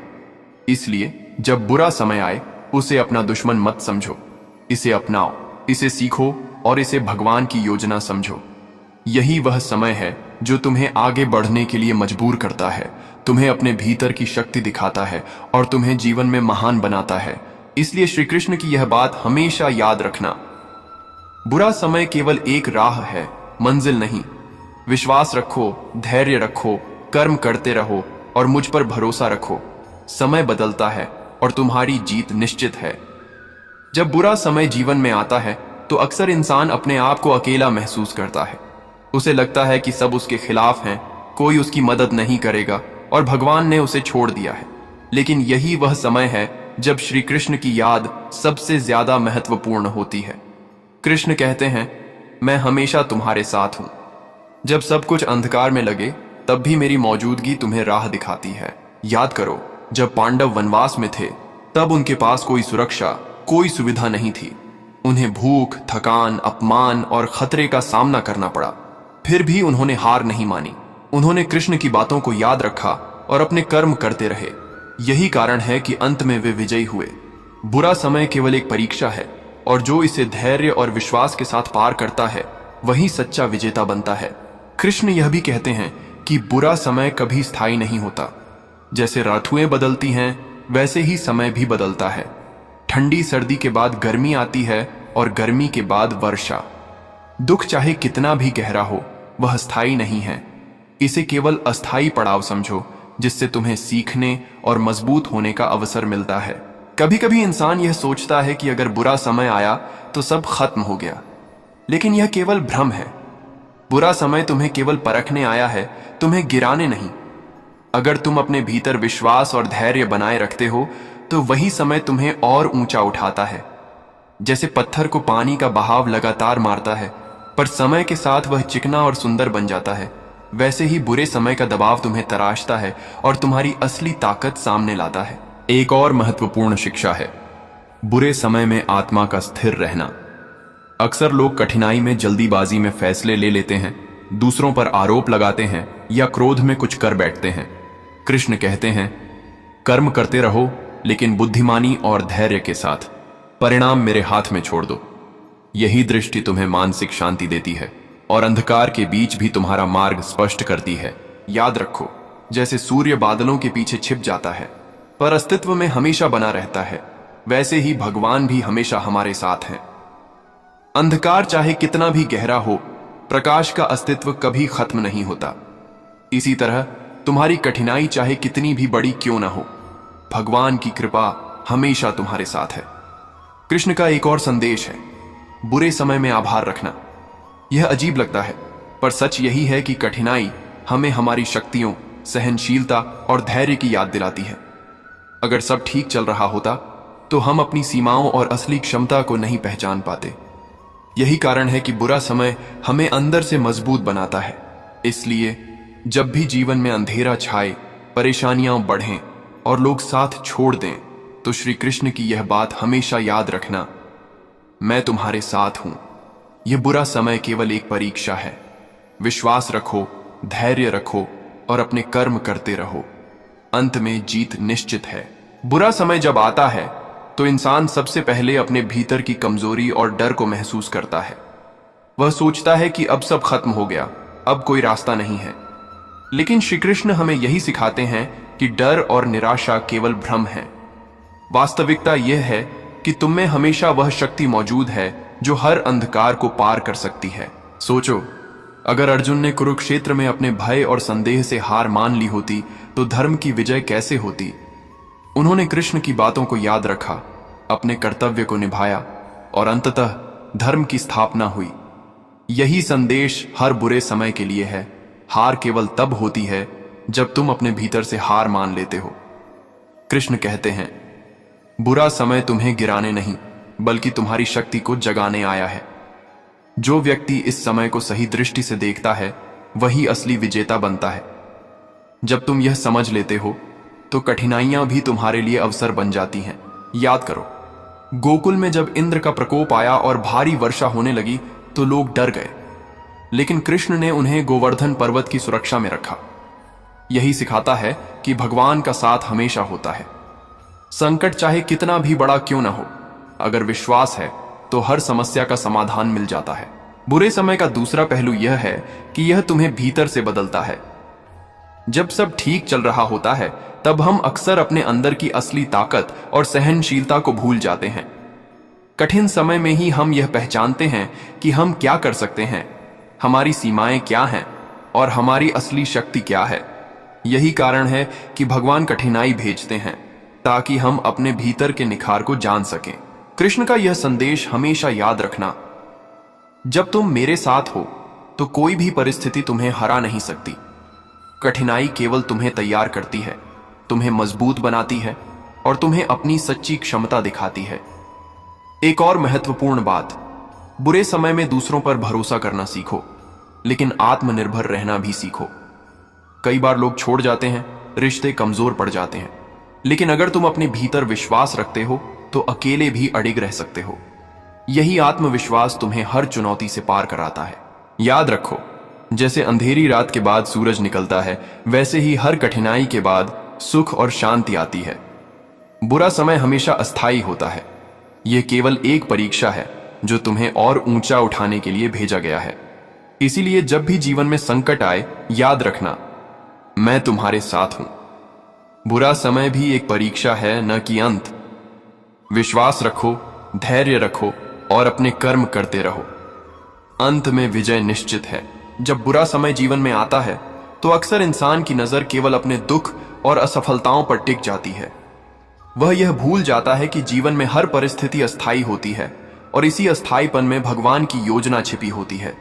इसलिए जब बुरा समय आए, उसे अपना दुश्मन मत समझो। इसे अपनाओ, इसे सीखो और इसे भगवान की योजना समझो। यही वह समय है जो तुम्हें आगे बढ़ने के लिए मजबूर करता है, तुम्हें अपने भीतर की शक्ति दिखाता है और तुम्हें जीवन में महान बनाता है। इसलिए श्री कृष्ण की यह बात हमेशा याद रखना, बुरा समय केवल एक राह है, मंजिल नहीं। विश्वास रखो, धैर्य रखो, कर्म करते रहो और मुझ पर भरोसा रखो। समय बदलता है और तुम्हारी जीत निश्चित है। जब बुरा समय जीवन में आता है तो अक्सर इंसान अपने आप को अकेला महसूस करता है। उसे लगता है कि सब उसके खिलाफ हैं, कोई उसकी मदद नहीं करेगा और भगवान ने उसे छोड़ दिया है। लेकिन यही वह समय है जब श्री कृष्ण की याद सबसे ज्यादा महत्वपूर्ण होती है। कृष्ण कहते हैं, मैं हमेशा तुम्हारे साथ हूं। जब सब कुछ अंधकार में लगे, तब भी मेरी मौजूदगी तुम्हें राह दिखाती है। याद करो, जब पांडव वनवास में थे, तब उनके पास कोई सुरक्षा, कोई सुविधा नहीं थी। उन्हें भूख, थकान, अपमान और खतरे का सामना करना पड़ा। फिर भी उन्होंने हार नहीं मानी। उन्होंने कृष्ण की बातों को याद रखा और अपने कर्म करते रहे। यही कारण है कि अंत में वे विजयी हुए। बुरा समय केवल एक परीक्षा है, और जो इसे धैर्य और विश्वास के साथ पार करता है, वही सच्चा विजेता बनता है। कृष्ण यह भी कहते हैं कि बुरा समय कभी स्थायी नहीं होता। जैसे ऋतुएं बदलती हैं, वैसे ही समय भी बदलता है। ठंडी सर्दी के बाद गर्मी आती है और गर्मी के बाद वर्षा। दुख चाहे कितना भी गहरा हो, वह स्थायी नहीं है। इसे केवल अस्थायी पड़ाव समझो, जिससे तुम्हें सीखने और मजबूत होने का अवसर मिलता है। कभी कभी इंसान यह सोचता है कि अगर बुरा समय आया तो सब खत्म हो गया, लेकिन यह केवल भ्रम है। बुरा समय तुम्हें केवल परखने आया है, तुम्हें गिराने नहीं। अगर तुम अपने भीतर विश्वास और धैर्य बनाए रखते हो तो वही समय तुम्हें और ऊंचा उठाता है। जैसे पत्थर को पानी का बहाव लगातार मारता है पर समय के साथ वह चिकना और सुंदर बन जाता है, वैसे ही बुरे समय का दबाव तुम्हें तराशता है और तुम्हारी असली ताकत सामने लाता है। एक और महत्वपूर्ण शिक्षा है बुरे समय में आत्मा का स्थिर रहना। अक्सर लोग कठिनाई में जल्दीबाजी में फैसले ले लेते हैं, दूसरों पर आरोप लगाते हैं या क्रोध में कुछ कर बैठते हैं। कृष्ण कहते हैं, कर्म करते रहो लेकिन बुद्धिमानी और धैर्य के साथ। परिणाम मेरे हाथ में छोड़ दो। यही दृष्टि तुम्हें मानसिक शांति देती है और अंधकार के बीच भी तुम्हारा मार्ग स्पष्ट करती है। याद रखो, जैसे सूर्य बादलों के पीछे छिप जाता है पर अस्तित्व में हमेशा बना रहता है, वैसे ही भगवान भी हमेशा हमारे साथ हैं। अंधकार चाहे कितना भी गहरा हो, प्रकाश का अस्तित्व कभी खत्म नहीं होता। इसी तरह तुम्हारी कठिनाई चाहे कितनी भी बड़ी क्यों ना हो, भगवान की कृपा हमेशा तुम्हारे साथ है। कृष्ण का एक और संदेश है, बुरे समय में आभार रखना। यह अजीब लगता है पर सच यही है कि कठिनाई हमें हमारी शक्तियों, सहनशीलता और धैर्य की याद दिलाती है। अगर सब ठीक चल रहा होता तो हम अपनी सीमाओं और असली क्षमता को नहीं पहचान पाते। यही कारण है कि बुरा समय हमें अंदर से मजबूत बनाता है। इसलिए जब भी जीवन में अंधेरा छाए, परेशानियां बढ़ें और लोग साथ छोड़ दें, तो श्री कृष्ण की यह बात हमेशा याद रखना, मैं तुम्हारे साथ हूं। यह बुरा समय केवल एक परीक्षा है। विश्वास रखो, धैर्य रखो और अपने कर्म करते रहो। अंत में जीत निश्चित है। बुरा समय जब आता है तो इंसान सबसे पहले अपने भीतर की कमजोरी और डर को महसूस करता है। वह सोचता है कि अब सब खत्म हो गया, अब कोई रास्ता नहीं है। लेकिन श्री कृष्ण हमें यही सिखाते हैं कि डर और निराशा केवल भ्रम है। वास्तविकता यह है कि तुम में हमेशा वह शक्ति मौजूद है जो हर अंधकार को पार कर सकती है। सोचो, अगर अर्जुन ने कुरुक्षेत्र में अपने भय और संदेह से हार मान ली होती तो धर्म की विजय कैसे होती। उन्होंने कृष्ण की बातों को याद रखा, अपने कर्तव्य को निभाया और अंततः धर्म की स्थापना हुई। यही संदेश हर बुरे समय के लिए है। हार केवल तब होती है जब तुम अपने भीतर से हार मान लेते हो। कृष्ण कहते हैं, बुरा समय तुम्हें गिराने नहीं बल्कि तुम्हारी शक्ति को जगाने आया है। जो व्यक्ति इस समय को सही दृष्टि से देखता है वही असली विजेता बनता है। जब तुम यह समझ लेते हो तो कठिनाइयां भी तुम्हारे लिए अवसर बन जाती हैं। याद करो, गोकुल में जब इंद्र का प्रकोप आया और भारी वर्षा होने लगी तो लोग डर गए, लेकिन कृष्ण ने उन्हें गोवर्धन पर्वत की सुरक्षा में रखा। यही सिखाता है कि भगवान का साथ हमेशा होता है। संकट चाहे कितना भी बड़ा क्यों ना हो, अगर विश्वास है तो हर समस्या का समाधान मिल जाता है। बुरे समय का दूसरा पहलू यह है कि यह तुम्हें भीतर से बदलता है। जब सब ठीक चल रहा होता है तब हम अक्सर अपने अंदर की असली ताकत और सहनशीलता को भूल जाते हैं। कठिन समय में ही हम यह पहचानते हैं कि हम क्या कर सकते हैं, हमारी सीमाएं क्या हैं और हमारी असली शक्ति क्या है। यही कारण है कि भगवान कठिनाई भेजते हैं ताकि हम अपने भीतर के निखार को जान सकें। कृष्ण का यह संदेश हमेशा याद रखना, जब तुम मेरे साथ हो तो कोई भी परिस्थिति तुम्हें हरा नहीं सकती। कठिनाई केवल तुम्हें तैयार करती है, तुम्हें मजबूत बनाती है और तुम्हें अपनी सच्ची क्षमता दिखाती है। एक और महत्वपूर्ण बात, बुरे समय में दूसरों पर भरोसा करना सीखो, लेकिन आत्मनिर्भर रहना भी सीखो। कई बार लोग छोड़ जाते हैं, रिश्ते कमजोर पड़ जाते हैं, लेकिन अगर तुम अपने भीतर विश्वास रखते हो तो अकेले भी अडिग रह सकते हो। यही आत्मविश्वास तुम्हें हर चुनौती से पार कराता है। याद रखो, जैसे अंधेरी रात के बाद सूरज निकलता है, वैसे ही हर कठिनाई के बाद सुख और शांति आती है। बुरा समय हमेशा अस्थायी होता है। यह केवल एक परीक्षा है जो तुम्हें और ऊंचा उठाने के लिए भेजा गया है। इसीलिए जब भी जीवन में संकट आए, याद रखना, मैं तुम्हारे साथ हूं। बुरा समय भी एक परीक्षा है, न कि अंत। विश्वास रखो, धैर्य रखो और अपने कर्म करते रहो। अंत में विजय निश्चित है। जब बुरा समय जीवन में आता है तो अक्सर इंसान की नजर केवल अपने दुख और असफलताओं पर टिक जाती है, वह यह भूल जाता है कि जीवन में हर परिस्थिति अस्थायी होती है और इसी अस्थायीपन में भगवान की योजना छिपी होती है।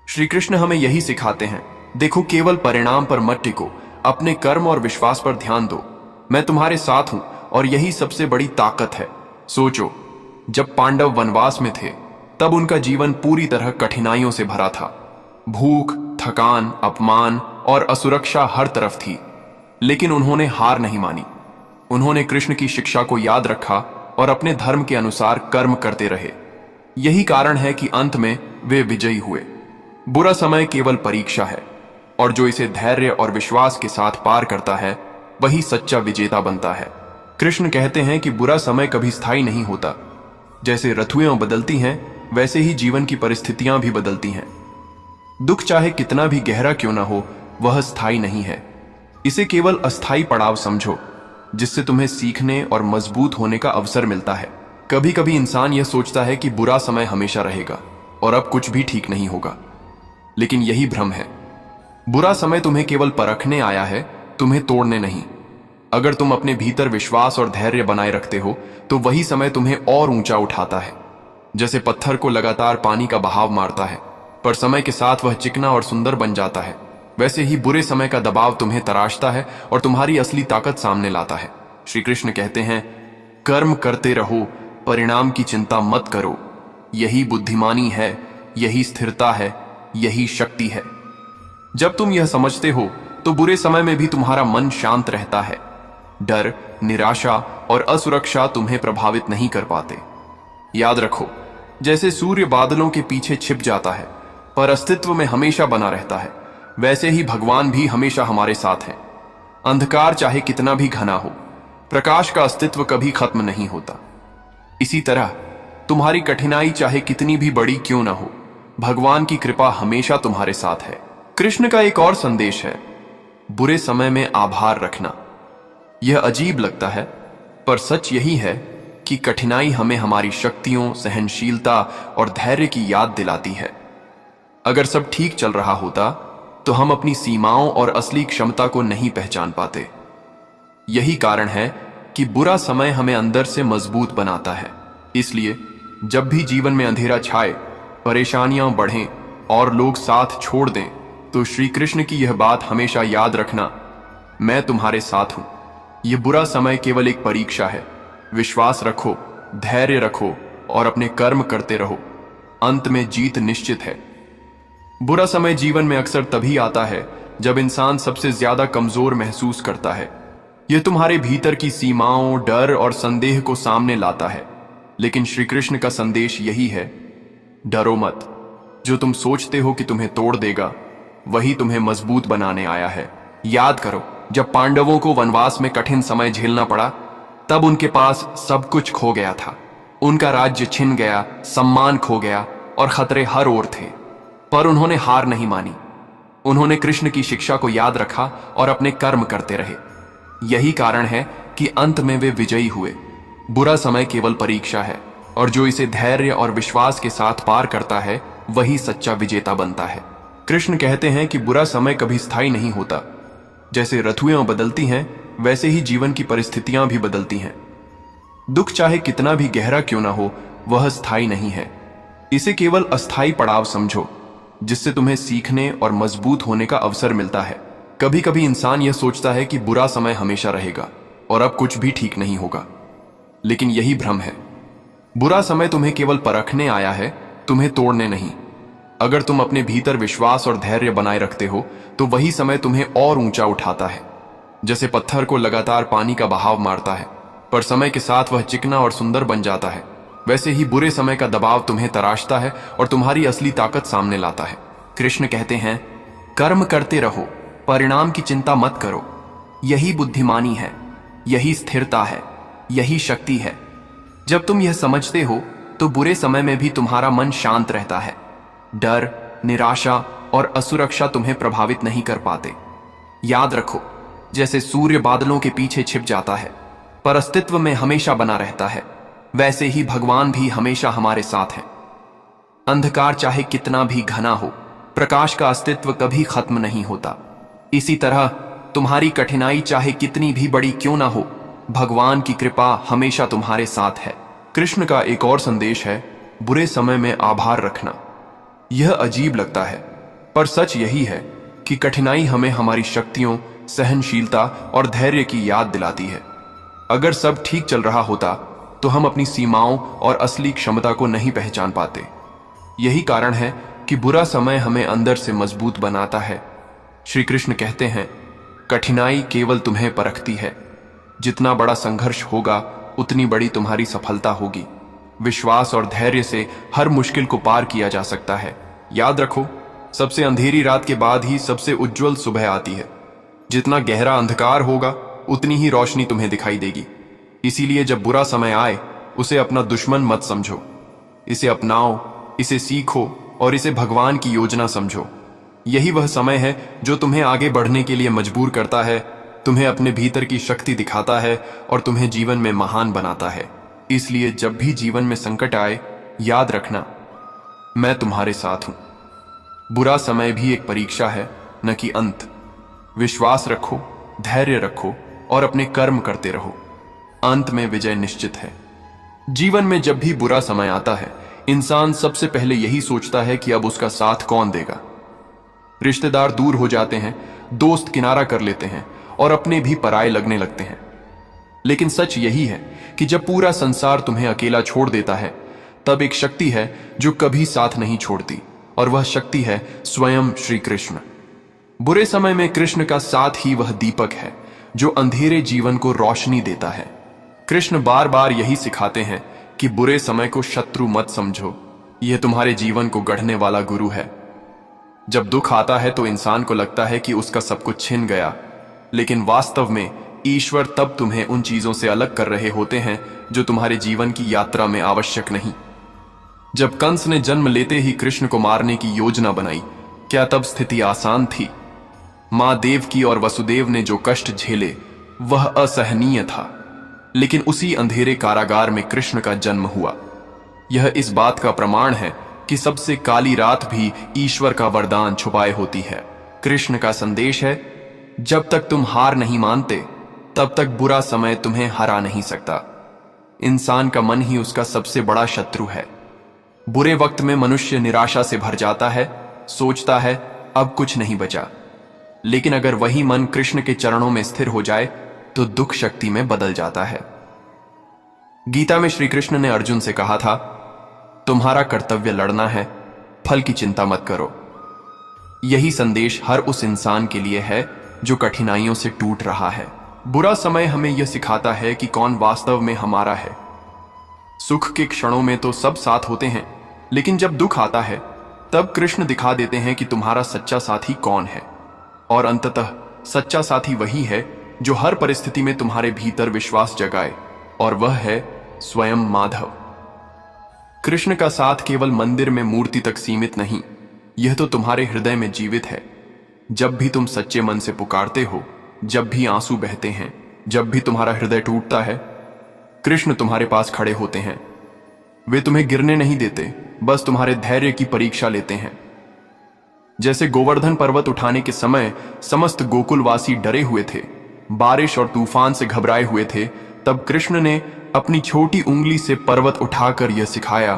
श्री कृष्ण हमें यही सिखाते हैं, देखो केवल परिणाम पर मत टिको, अपने कर्म और विश्वास पर ध्यान दो। मैं तुम्हारे साथ हूं और यही सबसे बड़ी ताकत है। सोचो, जब पांडव वनवास में थे तब उनका जीवन पूरी तरह कठिनाइयों से भरा था। भूख, थकान, अपमान और असुरक्षा हर तरफ थी, लेकिन उन्होंने हार नहीं मानी। उन्होंने कृष्ण की शिक्षा को याद रखा और अपने धर्म के अनुसार कर्म करते रहे। यही कारण है कि अंत में वे विजयी हुए। बुरा समय केवल परीक्षा है और जो इसे धैर्य और विश्वास के साथ पार करता है वही सच्चा विजेता बनता है। कृष्ण कहते हैं कि बुरा समय कभी स्थायी नहीं होता। जैसे ऋतुएं बदलती हैं वैसे ही जीवन की परिस्थितियां भी बदलती हैं। दुख चाहे कितना भी गहरा क्यों ना हो, वह स्थायी नहीं है। इसे केवल अस्थायी पड़ाव समझो, जिससे तुम्हें सीखने और मजबूत होने का अवसर मिलता है। कभी कभी इंसान यह सोचता है कि बुरा समय हमेशा रहेगा और अब कुछ भी ठीक नहीं होगा, लेकिन यही भ्रम है। बुरा समय तुम्हें केवल परखने आया है, तुम्हें तोड़ने नहीं। अगर तुम अपने भीतर विश्वास और धैर्य बनाए रखते हो तो वही समय तुम्हें और ऊंचा उठाता है। जैसे पत्थर को लगातार पानी का बहाव मारता है, पर समय के साथ वह चिकना और सुंदर बन जाता है, वैसे ही बुरे समय का दबाव तुम्हें तराशता है और तुम्हारी असली ताकत सामने लाता है। श्री कृष्ण कहते हैं, कर्म करते रहो, परिणाम की चिंता मत करो। यही बुद्धिमानी है, यही स्थिरता है, यही शक्ति है। जब तुम यह समझते हो तो बुरे समय में भी तुम्हारा मन शांत रहता है। डर, निराशा और असुरक्षा तुम्हें प्रभावित नहीं कर पाते। याद रखो, जैसे सूर्य बादलों के पीछे छिप जाता है पर अस्तित्व में हमेशा बना रहता है, वैसे ही भगवान भी हमेशा हमारे साथ हैं। अंधकार चाहे कितना भी घना हो, प्रकाश का अस्तित्व कभी खत्म नहीं होता। इसी तरह तुम्हारी कठिनाई चाहे कितनी भी बड़ी क्यों ना हो, भगवान की कृपा हमेशा तुम्हारे साथ है। कृष्ण का एक और संदेश है, बुरे समय में आभार रखना। यह अजीब लगता है, पर सच यही है कि कठिनाई हमें हमारी शक्तियों, सहनशीलता और धैर्य की याद दिलाती है। अगर सब ठीक चल रहा होता तो हम अपनी सीमाओं और असली क्षमता को नहीं पहचान पाते। यही कारण है कि बुरा समय हमें अंदर से मजबूत बनाता है। इसलिए जब भी जीवन में अंधेरा छाए, परेशानियां बढ़ें और लोग साथ छोड़ दें, तो श्री कृष्ण की यह बात हमेशा याद रखना, मैं तुम्हारे साथ हूं। यह बुरा समय केवल एक परीक्षा है। विश्वास रखो, धैर्य रखो और अपने कर्म करते रहो। अंत में जीत निश्चित है। बुरा समय जीवन में अक्सर तभी आता है जब इंसान सबसे ज्यादा कमजोर महसूस करता है। यह तुम्हारे भीतर की सीमाओं, डर और संदेह को सामने लाता है। लेकिन श्री कृष्ण का संदेश यही है, डरो मत। जो तुम सोचते हो कि तुम्हें तोड़ देगा, वही तुम्हें मजबूत बनाने आया है। याद करो, जब पांडवों को वनवास में कठिन समय झेलना पड़ा, तब उनके पास सब कुछ खो गया था। उनका राज्य छिन गया, सम्मान खो गया और खतरे हर ओर थे, पर उन्होंने हार नहीं मानी। उन्होंने कृष्ण की शिक्षा को याद रखा और अपने कर्म करते रहे। यही कारण है कि अंत में वे विजयी हुए। बुरा समय केवल परीक्षा है और जो इसे धैर्य और विश्वास के साथ पार करता है वही सच्चा विजेता बनता है। कृष्ण कहते हैं कि बुरा समय कभी स्थायी नहीं होता। जैसे ऋतुएं बदलती हैं वैसे ही जीवन की परिस्थितियां भी बदलती हैं। दुख चाहे कितना भी गहरा क्यों ना हो, वह स्थायी नहीं है। इसे केवल अस्थायी पड़ाव समझो, जिससे तुम्हें सीखने और मजबूत होने का अवसर मिलता है। कभी कभी इंसान यह सोचता है कि बुरा समय हमेशा रहेगा और अब कुछ भी ठीक नहीं होगा, लेकिन यही भ्रम है। बुरा समय तुम्हें केवल परखने आया है, तुम्हें तोड़ने नहीं। अगर तुम अपने भीतर विश्वास और धैर्य बनाए रखते हो तो वही समय तुम्हें और ऊंचा उठाता है। जैसे पत्थर को लगातार पानी का बहाव मारता है, पर समय के साथ वह चिकना और सुंदर बन जाता है, वैसे ही बुरे समय का दबाव तुम्हें तराशता है और तुम्हारी असली ताकत सामने लाता है। कृष्ण कहते हैं, कर्म करते रहो, परिणाम की चिंता मत करो। यही बुद्धिमानी है, यही स्थिरता है, यही शक्ति है। जब तुम यह समझते हो तो बुरे समय में भी तुम्हारा मन शांत रहता है। डर, निराशा और असुरक्षा तुम्हें प्रभावित नहीं कर पाते। याद रखो, जैसे सूर्य बादलों के पीछे छिप जाता है पर अस्तित्व में हमेशा बना रहता है, वैसे ही भगवान भी हमेशा हमारे साथ हैं। अंधकार चाहे कितना भी घना हो, प्रकाश का अस्तित्व कभी खत्म नहीं होता। इसी तरह तुम्हारी कठिनाई चाहे कितनी भी बड़ी क्यों ना हो, भगवान की कृपा हमेशा तुम्हारे साथ है। कृष्ण का एक और संदेश है बुरे समय में आभार रखना। यह अजीब लगता है, पर सच यही है कि कठिनाई हमें हमारी शक्तियों, सहनशीलता और धैर्य की याद दिलाती है। अगर सब ठीक चल रहा होता तो हम अपनी सीमाओं और असली क्षमता को नहीं पहचान पाते। यही कारण है कि बुरा समय हमें अंदर से मजबूत बनाता है। श्री कृष्ण कहते हैं, कठिनाई केवल तुम्हें परखती है। जितना बड़ा संघर्ष होगा उतनी बड़ी तुम्हारी सफलता होगी। विश्वास और धैर्य से हर मुश्किल को पार किया जा सकता है। याद रखो, सबसे अंधेरी रात के बाद ही सबसे उज्जवल सुबह आती है। जितना गहरा अंधकार होगा उतनी ही रोशनी तुम्हें दिखाई देगी। इसीलिए जब बुरा समय आए उसे अपना दुश्मन मत समझो। इसे अपनाओ, इसे सीखो और इसे भगवान की योजना समझो। यही वह समय है जो तुम्हें आगे बढ़ने के लिए मजबूर करता है, तुम्हें अपने भीतर की शक्ति दिखाता है और तुम्हें जीवन में महान बनाता है। इसलिए जब भी जीवन में संकट आए, याद रखना, मैं तुम्हारे साथ हूं। बुरा समय भी एक परीक्षा है, न कि अंत। विश्वास रखो, धैर्य रखो और अपने कर्म करते रहो। अंत में विजय निश्चित है। जीवन में जब भी बुरा समय आता है, इंसान सबसे पहले यही सोचता है कि अब उसका साथ कौन देगा। रिश्तेदार दूर हो जाते हैं, दोस्त किनारा कर लेते हैं और अपने भी पराये लगने लगते हैं। लेकिन सच यही है कि जब पूरा संसार तुम्हें अकेला छोड़ देता है, तब एक शक्ति है जो कभी साथ नहीं छोड़ती, और वह शक्ति है स्वयं श्री कृष्ण। बुरे समय में कृष्ण का साथ ही वह दीपक है जो अंधेरे जीवन को रोशनी देता है। कृष्ण बार बार यही सिखाते हैं कि बुरे समय को शत्रु मत समझो, यह तुम्हारे जीवन को गढ़ने वाला गुरु है। जब दुख आता है तो इंसान को लगता है कि उसका सब कुछ छिन गया, लेकिन वास्तव में ईश्वर तब तुम्हें उन चीजों से अलग कर रहे होते हैं जो तुम्हारे जीवन की यात्रा में आवश्यक नहीं। जब कंस ने जन्म लेते ही कृष्ण को मारने की योजना बनाई, क्या तब स्थिति आसान थी? मां देवकी और वसुदेव ने जो कष्ट झेले वह असहनीय था, लेकिन उसी अंधेरे कारागार में कृष्ण का जन्म हुआ। यह इस बात का प्रमाण है कि सबसे काली रात भी ईश्वर का वरदान छुपाए होती है। कृष्ण का संदेश है, जब तक तुम हार नहीं मानते तब तक बुरा समय तुम्हें हरा नहीं सकता। इंसान का मन ही उसका सबसे बड़ा शत्रु है। बुरे वक्त में मनुष्य निराशा से भर जाता है, सोचता है अब कुछ नहीं बचा। लेकिन अगर वही मन कृष्ण के चरणों में स्थिर हो जाए तो दुख शक्ति में बदल जाता है। गीता में श्री कृष्ण ने अर्जुन से कहा था, तुम्हारा कर्तव्य लड़ना है, फल की चिंता मत करो। यही संदेश हर उस इंसान के लिए है जो कठिनाइयों से टूट रहा है। बुरा समय हमें यह सिखाता है कि कौन वास्तव में हमारा है। सुख के क्षणों में तो सब साथ होते हैं, लेकिन जब दुख आता है तब कृष्ण दिखा देते हैं कि तुम्हारा सच्चा साथी कौन है। और अंततः सच्चा साथी वही है जो हर परिस्थिति में तुम्हारे भीतर विश्वास जगाए, और वह है स्वयं माधव। कृष्ण का साथ केवल मंदिर में मूर्ति तक सीमित नहीं, यह तो तुम्हारे हृदय में जीवित है। जब भी तुम सच्चे मन से पुकारते हो, जब भी आंसू बहते हैं, जब भी तुम्हारा हृदय टूटता है, कृष्ण तुम्हारे पास खड़े होते हैं। वे तुम्हें गिरने नहीं देते, बस तुम्हारे धैर्य की परीक्षा लेते हैं। जैसे गोवर्धन पर्वत उठाने के समय समस्त गोकुलवासी डरे हुए थे, बारिश और तूफान से घबराए हुए थे, तब कृष्ण ने अपनी छोटी उंगली से पर्वत उठाकर यह सिखाया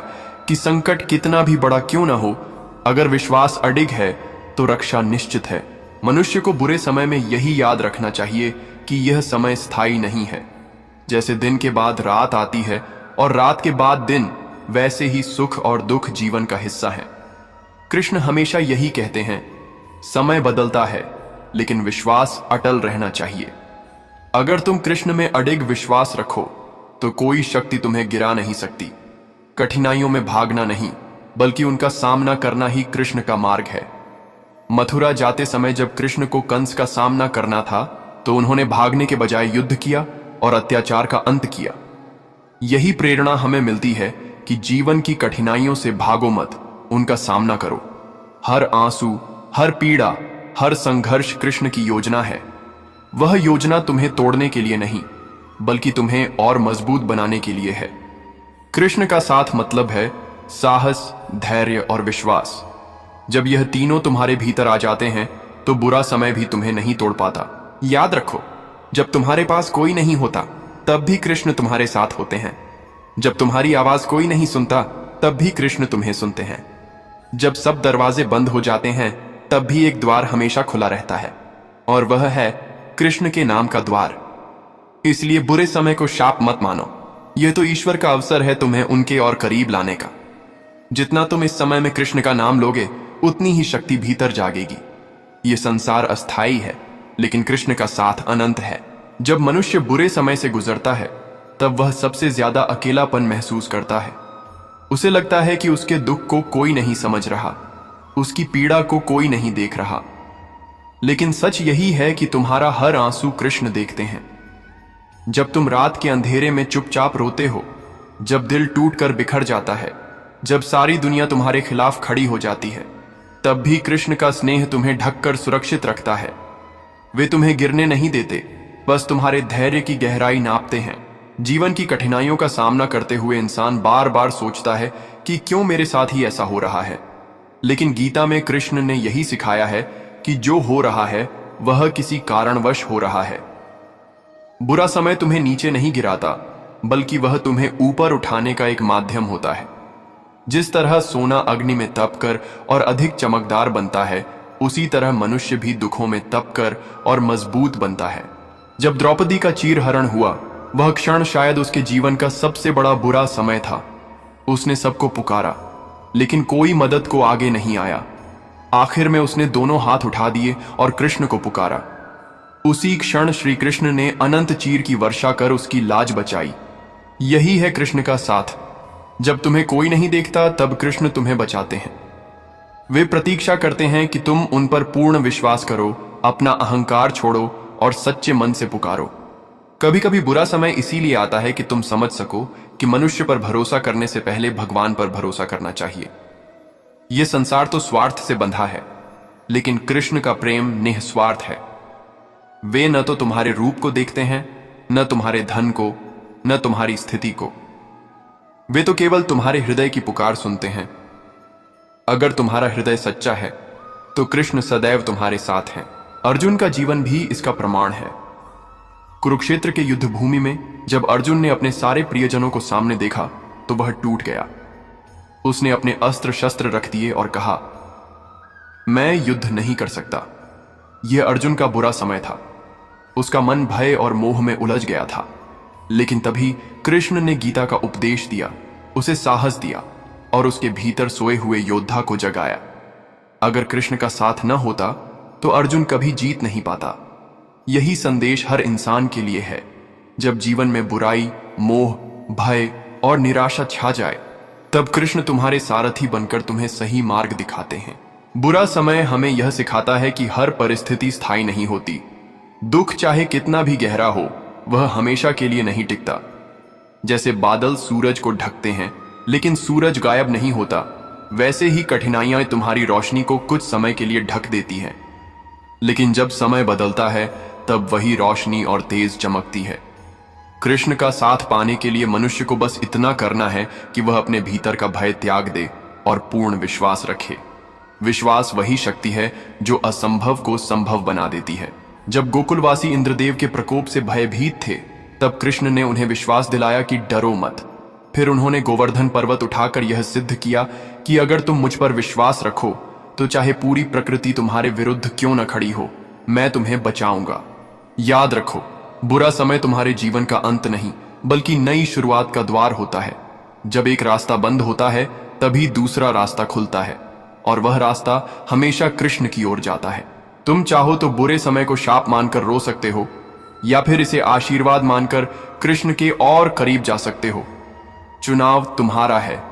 कि संकट कितना भी बड़ा क्यों ना हो, अगर विश्वास अडिग है तो रक्षा निश्चित है। मनुष्य को बुरे समय में यही याद रखना चाहिए कि यह समय स्थायी नहीं है। जैसे दिन के बाद रात आती है और रात के बाद दिन, वैसे ही सुख और दुख जीवन का हिस्सा है। कृष्ण हमेशा यही कहते हैं, समय बदलता है लेकिन विश्वास अटल रहना चाहिए। अगर तुम कृष्ण में अडिग विश्वास रखो तो कोई शक्ति तुम्हें गिरा नहीं सकती। कठिनाइयों में भागना नहीं, बल्कि उनका सामना करना ही कृष्ण का मार्ग है। मथुरा जाते समय जब कृष्ण को कंस का सामना करना था तो उन्होंने भागने के बजाय युद्ध किया और अत्याचार का अंत किया। यही प्रेरणा हमें मिलती है कि जीवन की कठिनाइयों से भागो मत, उनका सामना करो। हर आंसू, हर पीड़ा, हर संघर्ष कृष्ण की योजना है। वह योजना तुम्हें तोड़ने के लिए नहीं, बल्कि तुम्हें और मजबूत बनाने के लिए है। कृष्ण का साथ मतलब है साहस, धैर्य और विश्वास। जब यह तीनों तुम्हारे भीतर आ जाते हैं तो बुरा समय भी तुम्हें नहीं तोड़ पाता। याद रखो, जब तुम्हारे पास कोई नहीं होता तब भी कृष्ण तुम्हारे साथ होते हैं। जब तुम्हारी आवाज कोई नहीं सुनता, तब भी कृष्ण तुम्हें सुनते हैं। जब सब दरवाजे बंद हो जाते हैं, तब भी एक द्वार हमेशा खुला रहता है, और वह है कृष्ण के नाम का द्वार। इसलिए बुरे समय को शाप मत मानो। यह तो ईश्वर का अवसर है तुम्हें उनके और करीब लाने का। जितना तुम इस समय में कृष्ण का नाम लोगे, उतनी ही शक्ति भीतर जागेगी। यह संसार अस्थाई है, लेकिन कृष्ण का साथ अनंत है। जब मनुष्य बुरे समय से गुजरता है, तब वह सबसे ज्यादा अकेलापन महसूस करता है। उसे लगता है कि उसके दुख को कोई नहीं समझ रहा, उसकी पीड़ा को कोई नहीं देख रहा। लेकिन सच यही है कि तुम्हारा हर आंसू कृष्ण देखते हैं। जब तुम रात के अंधेरे में चुपचाप रोते हो, जब दिल टूटकर बिखर जाता है, जब सारी दुनिया तुम्हारे खिलाफ खड़ी हो जाती है, तब भी कृष्ण का स्नेह तुम्हें ढककर सुरक्षित रखता है। वे तुम्हें गिरने नहीं देते, बस तुम्हारे धैर्य की गहराई नापते हैं। जीवन की कठिनाइयों का सामना करते हुए इंसान बार बार सोचता है कि क्यों मेरे साथ ही ऐसा हो रहा है। लेकिन गीता में कृष्ण ने यही सिखाया है कि जो हो रहा है वह किसी कारणवश हो रहा है। बुरा समय तुम्हें नीचे नहीं गिराता, बल्कि वह तुम्हें ऊपर उठाने का एक माध्यम होता है। जिस तरह सोना अग्नि में तपकर और अधिक चमकदार बनता है, उसी तरह मनुष्य भी दुखों में तपकर और मजबूत बनता है। जब द्रौपदी का चीरहरण हुआ, वह क्षण शायद उसके जीवन का सबसे बड़ा बुरा समय था। उसने सबको पुकारा, लेकिन कोई मदद को आगे नहीं आया। आखिर में उसने दोनों हाथ उठा दिए और कृष्ण को पुकारा। उसी क्षण श्री कृष्ण ने अनंत चीर की वर्षा कर उसकी लाज बचाई। यही है कृष्ण का साथ। जब तुम्हें कोई नहीं देखता, तब कृष्ण तुम्हें बचाते हैं। वे प्रतीक्षा करते हैं कि तुम उन पर पूर्ण विश्वास करो, अपना अहंकार छोड़ो और सच्चे मन से पुकारो। कभी कभी बुरा समय इसीलिए आता है कि तुम समझ सको कि मनुष्य पर भरोसा करने से पहले भगवान पर भरोसा करना चाहिए। यह संसार तो स्वार्थ से बंधा है, लेकिन कृष्ण का प्रेम निस्वार्थ है। वे न तो तुम्हारे रूप को देखते हैं, न तुम्हारे धन को, न तुम्हारी स्थिति को। वे तो केवल तुम्हारे हृदय की पुकार सुनते हैं। अगर तुम्हारा हृदय सच्चा है, तो कृष्ण सदैव तुम्हारे साथ हैं। अर्जुन का जीवन भी इसका प्रमाण है। कुरुक्षेत्र के युद्ध भूमि में जब अर्जुन ने अपने सारे प्रियजनों को सामने देखा, तो वह टूट गया। उसने अपने अस्त्र शस्त्र रख दिए और कहा, मैं युद्ध नहीं कर सकता। यह अर्जुन का बुरा समय था। उसका मन भय और मोह में उलझ गया था। लेकिन तभी कृष्ण ने गीता का उपदेश दिया, उसे साहस दिया और उसके भीतर सोए हुए योद्धा को जगाया। अगर कृष्ण का साथ न होता, तो अर्जुन कभी जीत नहीं पाता। यही संदेश हर इंसान के लिए है। जब जीवन में बुराई, मोह, भय और निराशा छा जाए, तब कृष्ण तुम्हारे सारथी बनकर तुम्हें सही मार्ग दिखाते हैं। बुरा समय हमें यह सिखाता है कि हर परिस्थिति स्थायी नहीं होती। दुख चाहे कितना भी गहरा हो, वह हमेशा के लिए नहीं टिकता। जैसे बादल सूरज को ढकते हैं, लेकिन सूरज गायब नहीं होता, वैसे ही कठिनाइयां तुम्हारी रोशनी को कुछ समय के लिए ढक देती हैं। लेकिन जब समय बदलता है, तब वही रोशनी और तेज चमकती है। कृष्ण का साथ पाने के लिए मनुष्य को बस इतना करना है कि वह अपने भीतर का भय त्याग दे और पूर्ण विश्वास रखे। विश्वास वही शक्ति है जो असंभव को संभव बना देती है। जब गोकुलवासी इंद्रदेव के प्रकोप से भयभीत थे, तब कृष्ण ने उन्हें विश्वास दिलाया कि डरो मत। फिर उन्होंने गोवर्धन पर्वत उठाकर यह सिद्ध किया कि अगर तुम मुझ पर विश्वास रखो, तो चाहे पूरी प्रकृति तुम्हारे विरुद्ध क्यों न खड़ी हो, मैं तुम्हें बचाऊंगा। याद रखो, बुरा समय तुम्हारे जीवन का अंत नहीं, बल्कि नई शुरुआत का द्वार होता है। जब एक रास्ता बंद होता है, तभी दूसरा रास्ता खुलता है, और वह रास्ता हमेशा कृष्ण की ओर जाता है। तुम चाहो तो बुरे समय को शाप मानकर रो सकते हो, या फिर इसे आशीर्वाद मानकर कृष्ण के और करीब जा सकते हो। चुनाव तुम्हारा है।